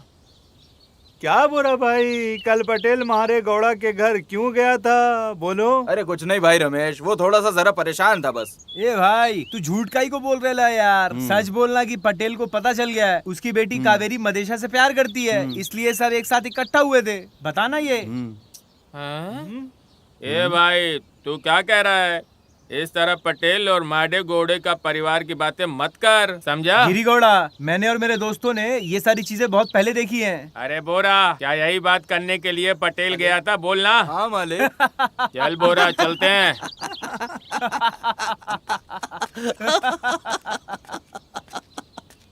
क्या बोला भाई, कल पटेल मारे गौड़ा के घर क्यों गया था, बोलो। अरे कुछ नहीं भाई रमेश, वो थोड़ा सा जरा परेशान था बस। ए भाई, तू झूठ का ही को बोल रहा है यार। सच बोलना कि पटेल को पता चल गया है उसकी बेटी कावेरी मदेशा से प्यार करती है, इसलिए सब एक साथ इकट्ठा हुए थे। बताना ये। ए भाई, तू क्या कह रहा है? इस तरह पटेल और माडे गौड़े का परिवार की बातें मत कर, समझा? गिरी गौड़ा, मैंने और मेरे दोस्तों ने ये सारी चीजें बहुत पहले देखी हैं। अरे बोरा, क्या यही बात करने के लिए पटेल गया था? बोलना। हाँ मालिक। चल बोरा, चलते हैं।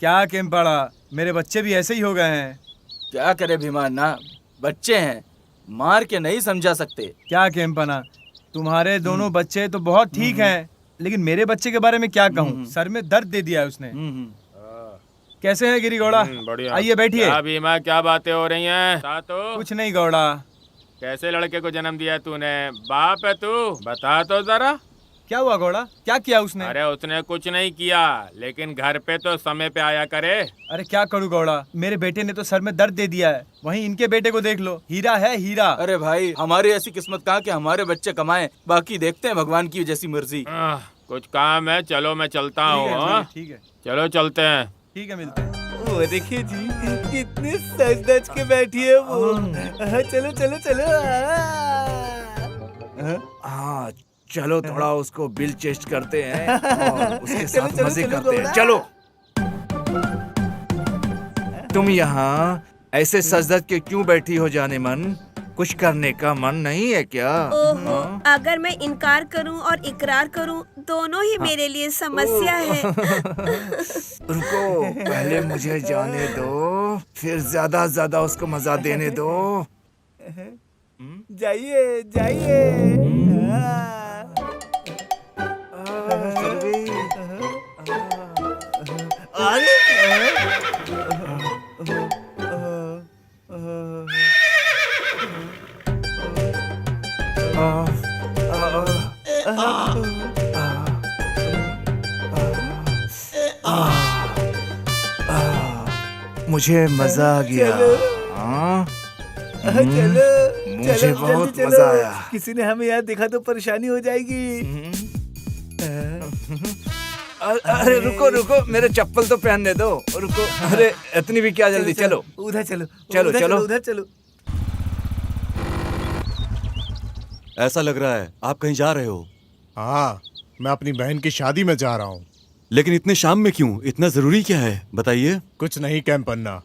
क्या केम्पाड़ा, मेरे बच्चे भी ऐसे ही हो गए हैं। क्या करे भीमाना, बच्चे हैं, मार के नहीं समझा सकते। क्या केम्पाना, तुम्हारे दोनों बच्चे तो बहुत ठीक हैं, लेकिन मेरे बच्चे के बारे में क्या कहूँ, सर में दर्द दे दिया है उसने। कैसे है गिरी गौड़ा? बढ़िया। आइए बैठिए। क्या भीमा, क्या बातें हो रही हैं? तो कुछ नहीं गौड़ा। कैसे लड़के को जन्म दिया तूने? बाप है तू? बता तो जरा। क्या हुआ गौड़ा, क्या किया उसने? अरे उसने कुछ नहीं किया, लेकिन घर पे तो समय पे आया करे। अरे क्या करूँ गौड़ा, मेरे बेटे ने तो सर में दर्द दे दिया है। वहीं इनके बेटे को देख लो, हीरा है हीरा। अरे भाई, हमारी ऐसी किस्मत कहाँ कि हमारे बच्चे कमाएं, बाकी देखते हैं भगवान की जैसी मर्जी। कुछ काम है, चलो मैं चलता हूँ। ठीक है, चलो चलते हैं। ठीक है, मिलते हैं। वो देखिए जी, कितने सज धज के बैठी है वो। चलो चलो चलो। हाँ चलो, थोड़ा उसको बिल चेस्ट करते हैं और उसके साथ मजे करते हैं। चलो। तुम यहाँ ऐसे सजदज के क्यों बैठी हो जाने मन? कुछ करने का मन नहीं है क्या? ओहो, अगर मैं इनकार करूं और इकरार करूं, दोनों ही मेरे लिए समस्या है। रुको, पहले मुझे जाने दो, फिर ज्यादा उसको मजा देने दो। जाइए जाइए। मुझे मजा आ गया। हाँ? मुझे चलो, बहुत जल्दी मजा चलो। आया। किसी ने हमें यहाँ देखा तो परेशानी हो जाएगी। अरे रुको रुको, मेरे चप्पल तो पहनने दो। रुको, अरे इतनी भी क्या जल्दी, चलो उधर चलो, चलो, उधर चलो। उधर चलो। ऐसा लग रहा है आप कहीं जा रहे हो। हाँ, मैं अपनी बहन की शादी में जा रहा हूँ। लेकिन इतने शाम में क्यों? इतना जरूरी क्या है, बताइए। कुछ नहीं कैंपन्ना,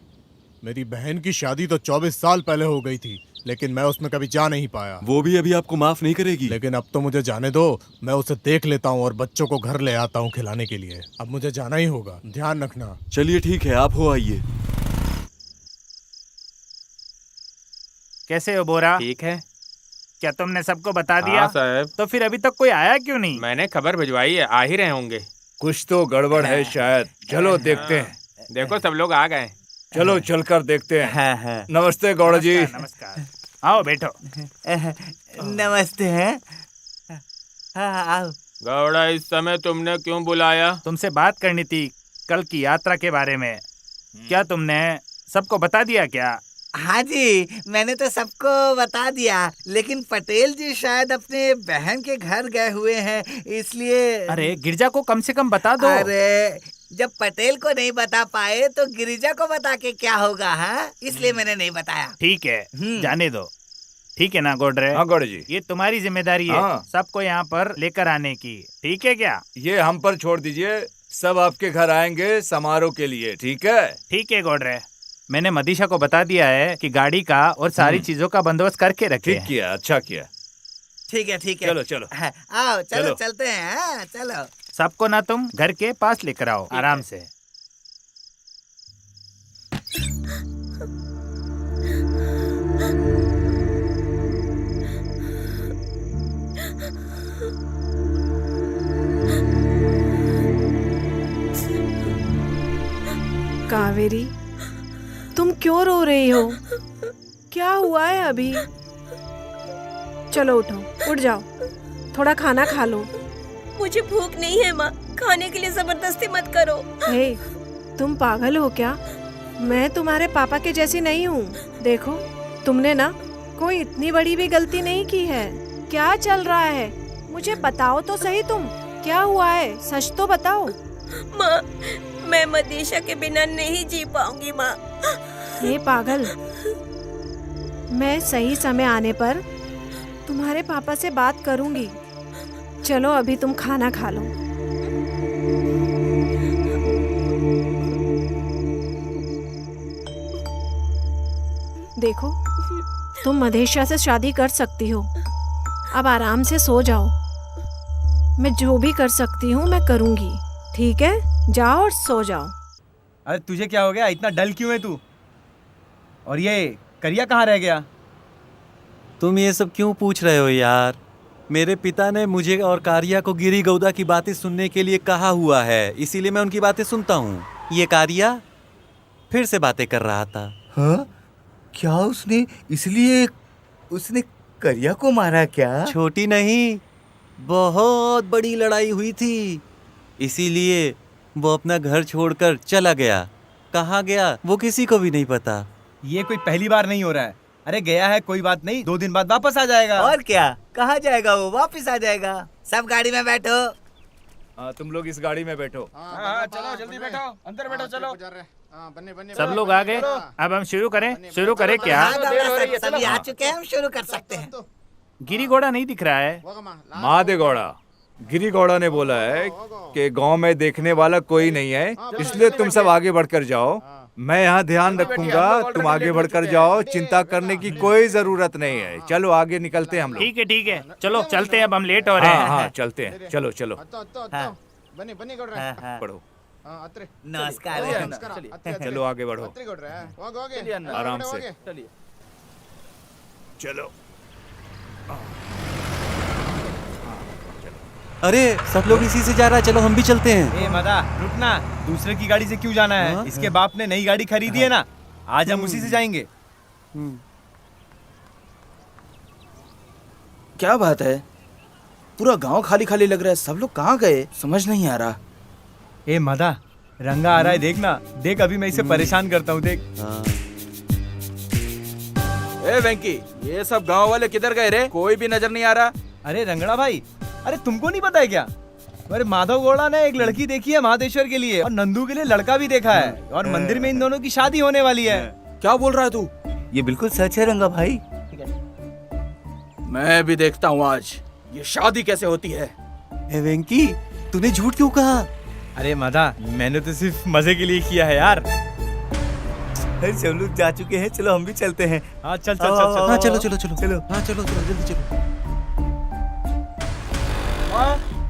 मेरी बहन की शादी तो 24 साल पहले हो गई थी, लेकिन मैं उसमें कभी जा नहीं पाया। वो भी अभी आपको माफ नहीं करेगी। लेकिन अब तो मुझे जाने दो, मैं उसे देख लेता हूँ और बच्चों को घर ले आता हूँ खिलाने के लिए। अब मुझे जाना ही होगा, ध्यान रखना। चलिए ठीक है, आप हो आइए। कैसे हो बोरा? ठीक है। क्या तुमने सबको बता दिया? हाँ साहब। तो फिर अभी तक कोई आया क्यों नहीं? मैंने खबर भिजवाई है, आ ही रहे होंगे। कुछ तो गड़बड़ है शायद। चलो देखते हैं। देखो सब लोग आ गए। चलो चलकर देखते हैं। नमस्ते गौड़ा जी। नमस्कार। आओ बैठो। नमस्ते हैं। हाँ, आओ। गौड़ा, इस समय तुमने क्यों बुलाया? तुमसे बात करनी थी कल की यात्रा के बारे में। क्या तुमने सबको बता दिया क्या? हाँ जी, मैंने तो सबको बता दिया, लेकिन पटेल जी शायद अपने बहन के घर गए हुए हैं, इसलिए। अरे गिरजा को कम से कम बता दो। अरे जब पटेल को नहीं बता पाए तो गिरिजा को बता के क्या होगा, हाँ? इसलिए मैंने नहीं बताया। ठीक है, जाने दो। ठीक है ना गोडरे? हाँ गौड़ा जी। ये तुम्हारी जिम्मेदारी है हाँ। सबको यहाँ पर लेकर आने की। ठीक है क्या? ये हम पर छोड़ दीजिए, सब आपके घर आएंगे समारोह के लिए। ठीक है? ठीक है गोडरे, मैंने मदीशा को बता दिया है कि गाड़ी का और सारी चीजों का बंदोबस्त करके रखे। ठीक किया, अच्छा किया। ठीक है ठीक है। चलो चलो। हाँ, आओ चलो चलो। चलते हैं। हाँ, चलो। सबको ना तुम घर के पास लेकर आओ आराम से। कावेरी, तुम क्यों रो रही हो? क्या हुआ है अभी? चलो उठो, उठ जाओ, थोड़ा खाना खा लो। मुझे भूख नहीं है माँ, खाने के लिए जबरदस्ती मत करो। हे, तुम पागल हो क्या? मैं तुम्हारे पापा के जैसी नहीं हूँ। देखो, तुमने ना कोई इतनी बड़ी भी गलती नहीं की है। क्या चल रहा है? मुझे बताओ तो सही, तुम क्या हुआ है? सच तो बताओ। माँ, मैं मदीशा के बिना नहीं जी पाऊंगी माँ। हे पागल, मैं सही समय आने पर तुम्हारे पापा से बात करूंगी। चलो अभी तुम खाना खा लो। देखो, तुम मदेशिया से शादी कर सकती हो। अब आराम से सो जाओ। मैं जो भी कर सकती हूँ मैं करूँगी। ठीक है, जाओ और सो जाओ। अरे तुझे क्या हो गया? इतना डल क्यों है तू? और ये करिया कहाँ रह गया? तुम ये सब क्यों पूछ रहे हो यार? मेरे पिता ने मुझे और कारिया को गिरी गौदा की बातें सुनने के लिए कहा हुआ है, इसीलिए मैं उनकी बातें सुनता हूँ। ये कारिया फिर से बातें कर रहा था। हाँ? क्या इसलिए उसने करिया को मारा क्या? छोटी नहीं, बहुत बड़ी लड़ाई हुई थी, इसीलिए वो अपना घर छोड़कर चला गया। कहाँ गया वो किसी को भी नहीं पता। ये कोई पहली बार नहीं हो रहा है। अरे गया है, कोई बात नहीं, 2 दिन बाद वापस आ जाएगा। और क्या, कहाँ जाएगा वो? वापिस आ जाएगा। सब गाड़ी में बैठो। हाँ, तुम लोग इस गाड़ी में बैठो। हाँ, चलो जल्दी बैठो, अंदर बैठो, चलो। सब लोग आ गए, अब हम शुरू करें क्या? हाँ, गौड़ा सर, सभी आ चुके हैं, हम शुरू कर सकते हैं। गिरी घोड़ा नहीं दिख रहा है। महादेव गौड़ा, गिरी गौड़ा ने बोला है कि गांव में देखने वाला कोई नहीं है, इसलिए तुम सब आगे बढ़कर जाओ। मैं यहाँ ध्यान रखूंगा, तुम आगे बढ़कर जाओ, चिंता करने की कोई जरूरत नहीं है। चलो आगे निकलते हैं हम लोग। ठीक है, चलो चलते हैं, अब हम लेट हो रहे हैं। हाँ, चलते हैं, चलो चलो। हाँ, पढ़ो। नमस्कार। चलो आगे बढ़ो, आराम से चलो। अरे सब लोग इसी से जा रहा है, चलो हम भी चलते हैं। ए मदा, रुकना, दूसरे की गाड़ी से क्यों जाना है? इसके बाप ने नई गाड़ी खरीदी है ना, आज हम उसी से जाएंगे। क्या बात है, पूरा गांव खाली खाली लग रहा है। सब लोग कहाँ गए समझ नहीं आ रहा। ए मदा, रंगा आ रहा है, देखना। देख अभी मैं इसे परेशान करता हूँ, देख। ए वेंकी, ये सब गांव वाले किधर गए रे? कोई भी नजर नहीं आ रहा। अरे रंगड़ा भाई, अरे तुमको नहीं पता है क्या? अरे माधव गौड़ा ने एक लड़की देखी है महादेश्वर के लिए, और नंदू के लिए लड़का भी देखा है, और मंदिर में इन दोनों की शादी होने वाली है। क्या बोल रहा है तू? ये बिल्कुल सच है रंगा भाई। मैं भी देखता हूँ आज ये शादी कैसे होती है। ए वेंकी, तूने झूठ क्यों कहा? अरे मदा, मैंने तो सिर्फ मजे के लिए किया है यार। सब लोग जा चुके हैं, चलो हम भी चलते हैं। हाँ चल चल चल चल। हाँ चलो चलो चलो चलो। हाँ चलो चलो जल्दी चलो।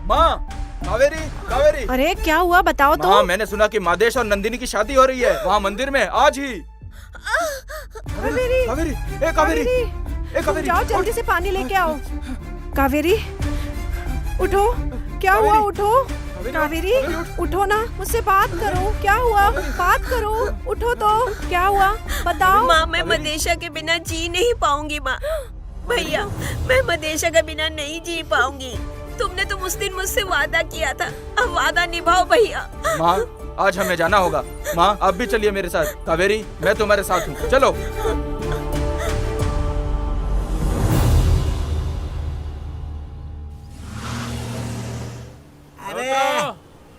माँ, कावेरी, कावेरी। अरे क्या हुआ बताओ तो। माँ, मैंने सुना कि मादेश और नंदिनी की शादी हो रही है वहाँ मंदिर में आज ही। कावेरी, कावेरी, ए कावेरी, ए कावेरी, जाओ जल्दी से पानी लेके आओ। कावेरी उठो, क्या हुआ? उठो कावेरी, उठो ना, मुझसे बात करो। क्या हुआ? बात करो, उठो तो। क्या हुआ बताओ। माँ, मैं मदेशा के बिना जी नहीं पाऊंगी माँ। भैया, मैं मदेशा के बिना नहीं जी पाऊंगी। तुमने तो उस दिन मुझसे वादा किया था, अब वादा निभाओ भैया। माँ, आज हमें जाना होगा। माँ, आप भी चलिए मेरे साथ। कावेरी, मैं तुम्हारे साथ हूँ, चलो।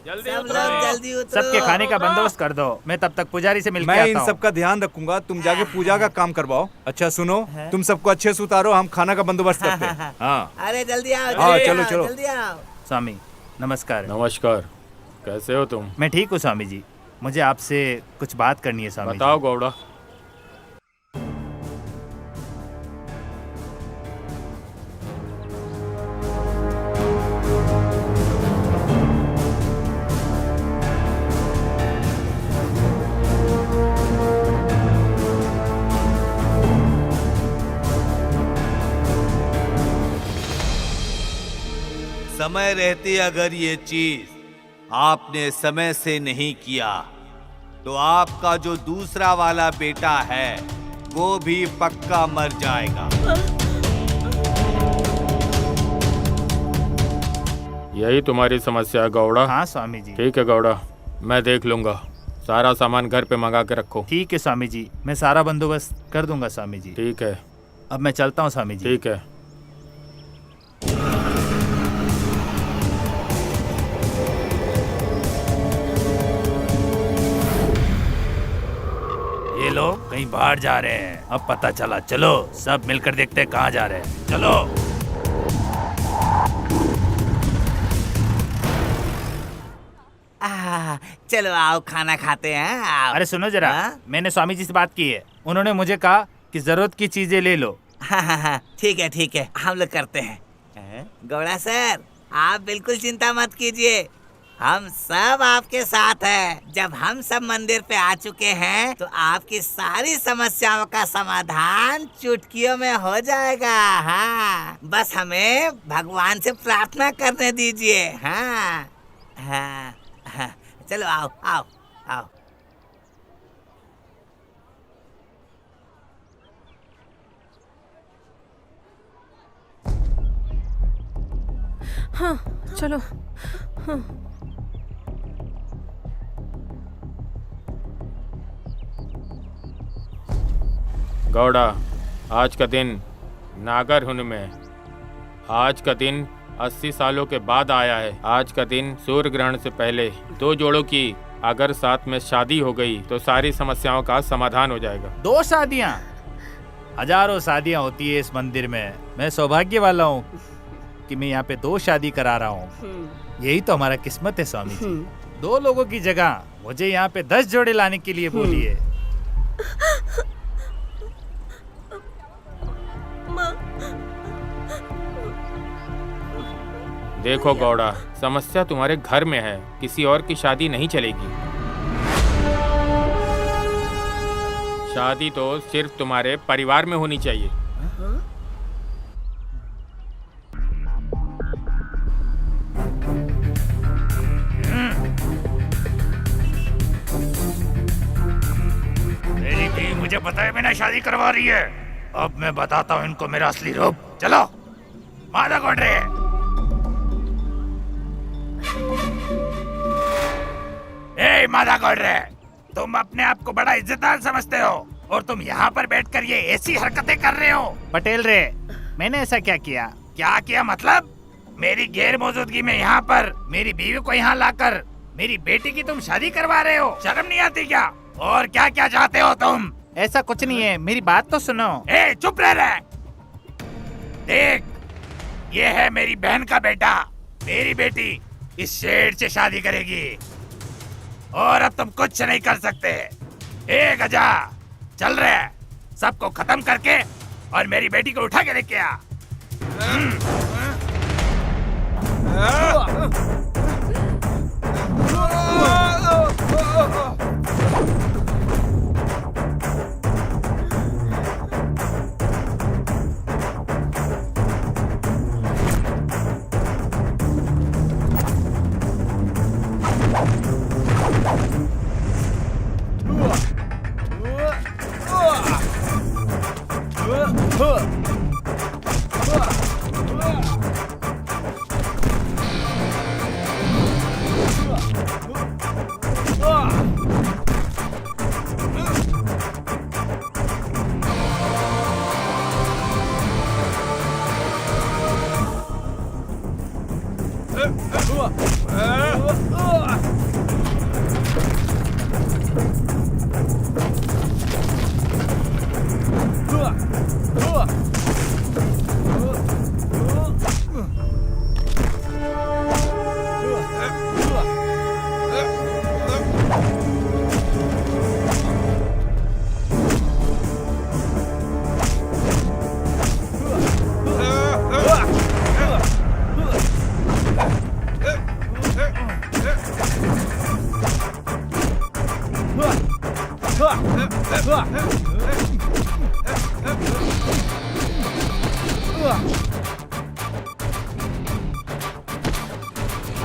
जल्दी सब लोग जल्दी उतरो। सबके खाने का बंदोबस्त कर दो, मैं तब तक पुजारी से मिलकर मैं आता इन हूँ। सब का ध्यान रखूंगा, तुम जाके पूजा का काम करवाओ। अच्छा सुनो, तुम सबको अच्छे से उतारो, हम खाना का बंदोबस्त करते हैं। हाँ अरे जल्दी आओ, हाँ, जल्दी चलो, आओ, चलो। जल्दी आओ। स्वामी नमस्कार। नमस्कार, कैसे हो तुम? मैं ठीक हूँ स्वामी जी, मुझे आपसे कुछ बात करनी है स्वामी जी। बताओ गौड़ा। समय रहते अगर ये चीज आपने समय से नहीं किया तो आपका जो दूसरा वाला बेटा है वो भी पक्का मर जाएगा। यही तुम्हारी समस्या है गौड़ा? हाँ स्वामी जी। ठीक है गौड़ा, मैं देख लूंगा। सारा सामान घर पे मंगा के रखो। ठीक है स्वामी जी, मैं सारा बंदोबस्त कर दूंगा स्वामी जी। ठीक है, अब मैं चलता हूँ स्वामी जी। ठीक है। ये लोग कहीं बाहर जा रहे हैं, अब पता चला। चलो सब मिलकर देखते हैं कहाँ जा रहे हैं। चलो। चलो आओ, खाना खाते हैं। आओ। अरे सुनो जरा, मैंने स्वामी जी से बात की है, उन्होंने मुझे कहा कि जरूरत की चीजें ले लो। हाँ, ठीक है ठीक है, हम लोग करते हैं। गौड़ा सर, आप बिल्कुल चिंता मत कीजिए, हम सब आपके साथ हैं। जब हम सब मंदिर पे आ चुके हैं तो आपकी सारी समस्याओं का समाधान चुटकियों में हो जाएगा। हाँ, बस हमें भगवान से प्रार्थना करने दीजिए। हाँ हाँ हाँ, चलो आओ आओ आओ। हाँ चलो। हाँ। गौड़ा, आज का दिन नागर हुन में, आज का दिन 80 सालों के बाद आया है। आज का दिन सूर्य ग्रहण से पहले दो जोड़ों की अगर साथ में शादी हो गई तो सारी समस्याओं का समाधान हो जाएगा। 2 शादियाँ? हजारों शादियाँ होती है इस मंदिर में। मैं सौभाग्य वाला हूँ कि मैं यहाँ पे 2 शादी करा रहा हूँ। यही तो हमारा किस्मत है स्वामी जी। 2 लोगों की जगह मुझे यहाँ पे 10 जोड़े लाने के लिए बोलिए। देखो गौड़ा, समस्या तुम्हारे घर में है, किसी और की शादी नहीं चलेगी। शादी तो सिर्फ तुम्हारे परिवार में होनी चाहिए। मेरी बीवी मुझे पता है बिना शादी करवा रही है। अब मैं बताता हूँ इनको मेरा असली रूप। चलो। मादा कोडरे। ए मादा कोडरे, तुम अपने आप को बड़ा इज्जतदार समझते हो और तुम यहाँ पर बैठकर ये ऐसी हरकतें कर रहे हो। पटेल रे, मैंने ऐसा क्या किया? क्या किया मतलब? मेरी गैर मौजूदगी में यहाँ पर मेरी बीवी को यहाँ लाकर मेरी बेटी की तुम शादी करवा रहे हो। शर्म नहीं आती क्या? और क्या क्या चाहते हो तुम? ऐसा कुछ नहीं है, मेरी बात तो सुनो। ए चुप रह। देख, ये है मेरी बहन का बेटा। मेरी बेटी इस शेर से शादी करेगी और अब तुम कुछ नहीं कर सकते। ए गजा, चल रहे, सबको खत्म करके और मेरी बेटी को उठा के लेके आ।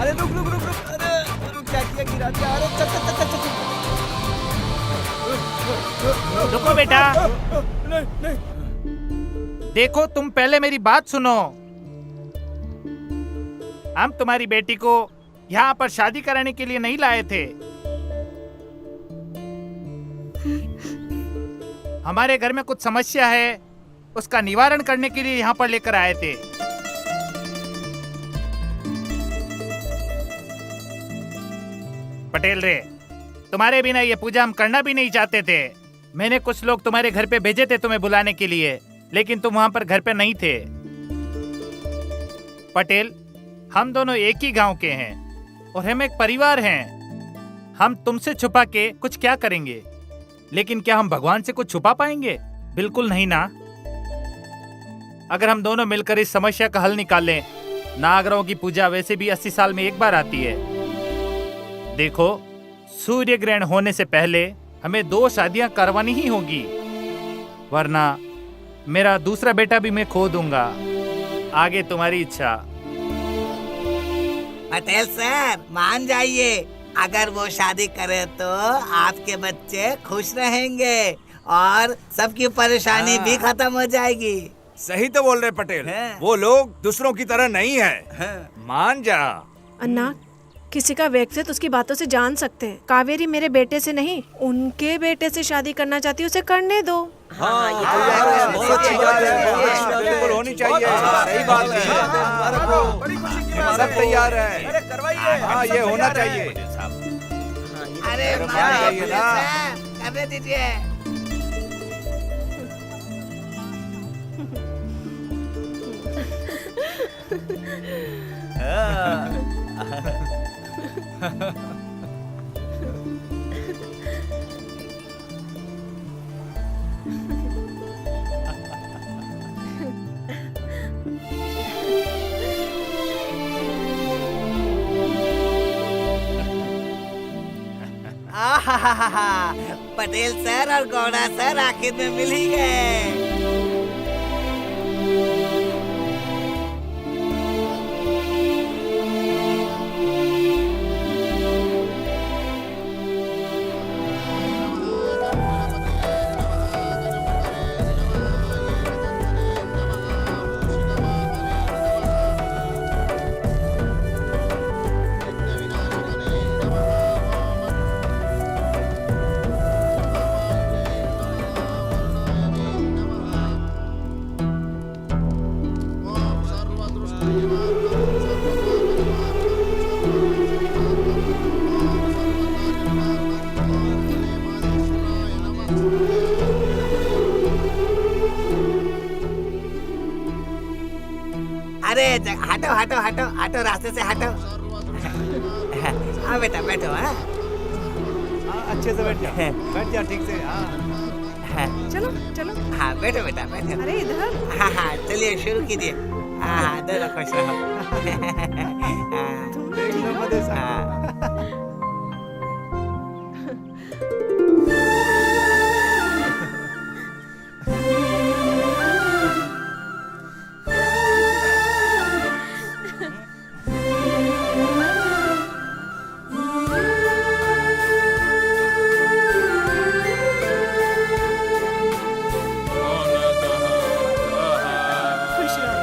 अरे रुक रुक रुक रुक, अरे क्या किया, गिरा दिया। अरे चल चल चल चल चल। रुको बेटा, देखो तुम पहले मेरी बात सुनो। हम तुम्हारी बेटी को यहाँ पर शादी कराने के लिए नहीं लाए थे। हमारे घर में कुछ समस्या है, उसका निवारण करने के लिए यहाँ पर लेकर आए थे। पटेल रे, तुम्हारे बिना ये पूजा हम करना भी नहीं चाहते थे। मैंने कुछ लोग तुम्हारे घर पे भेजे थे तुम्हें बुलाने के लिए, लेकिन तुम वहां पर घर पे नहीं थे। पटेल, हम दोनों एक ही गांव के हैं और हम एक परिवार हैं। हम तुमसे छुपा के कुछ क्या करेंगे, लेकिन क्या हम भगवान से कुछ छुपा पाएंगे? बिल्कुल नहीं ना। अगर हम दोनों मिलकर इस समस्या का हल निकालें। नागराओं की पूजा वैसे भी 80 साल में एक बार आती है। देखो, सूर्य ग्रहण होने से पहले हमें 2 शादियां करवानी ही होगी, वरना मेरा दूसरा बेटा भी मैं खो दूंगा। आगे तुम्हारी इच्छा। पटेल सर, मान जाइए, अगर वो शादी करे तो आपके बच्चे खुश रहेंगे और सबकी परेशानी भी खत्म हो जाएगी। सही तो बोल रहे पटेल, वो लोग दूसरों की तरह नहीं है। मान जा। अन्ना, किसी का व्यक्तित्व उसकी बातों से जान सकते हैं। कावेरी मेरे बेटे से नहीं, उनके बेटे से शादी करना चाहती है, उसे करने दो। हाँ, बहुत अच्छी बात है, बिल्कुल होनी चाहिए। सही बात है, सब तैयार है। हाँ, ये होना चाहिए। अरे करने दीजिए। पटेल सर और गौड़ा सर आखिर में मिल ही गए। हटो हटो हटो हटो, रास्ते से हटो। हाँ बेटा बैठो। हाँ अच्छे से बैठ जा, बैठ जा ठीक से। हाँ चलो चलो। हाँ बैठो बेटा बैठो। अरे इधर। हाँ हाँ चलिए शुरू कीजिए। हाँ हाँ दोनों खुश रहो। देख लो मदेसा। खुश रहो।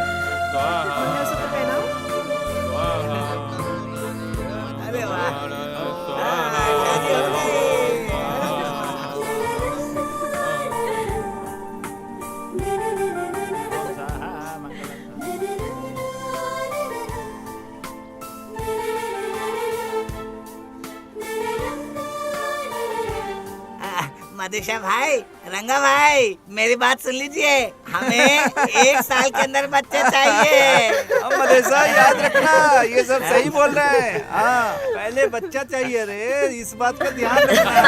बढ़िया से तो पहनाओ। अरे वाह। मदेशा भाई, रंगा भाई, मेरी बात सुन लीजिए। हमें 1 साल के अंदर बच्चे चाहिए। मदेसा याद रखना, ये सब सही बोल रहे हैं। हाँ पहले बच्चा चाहिए रे, इस बात का ध्यान रखना।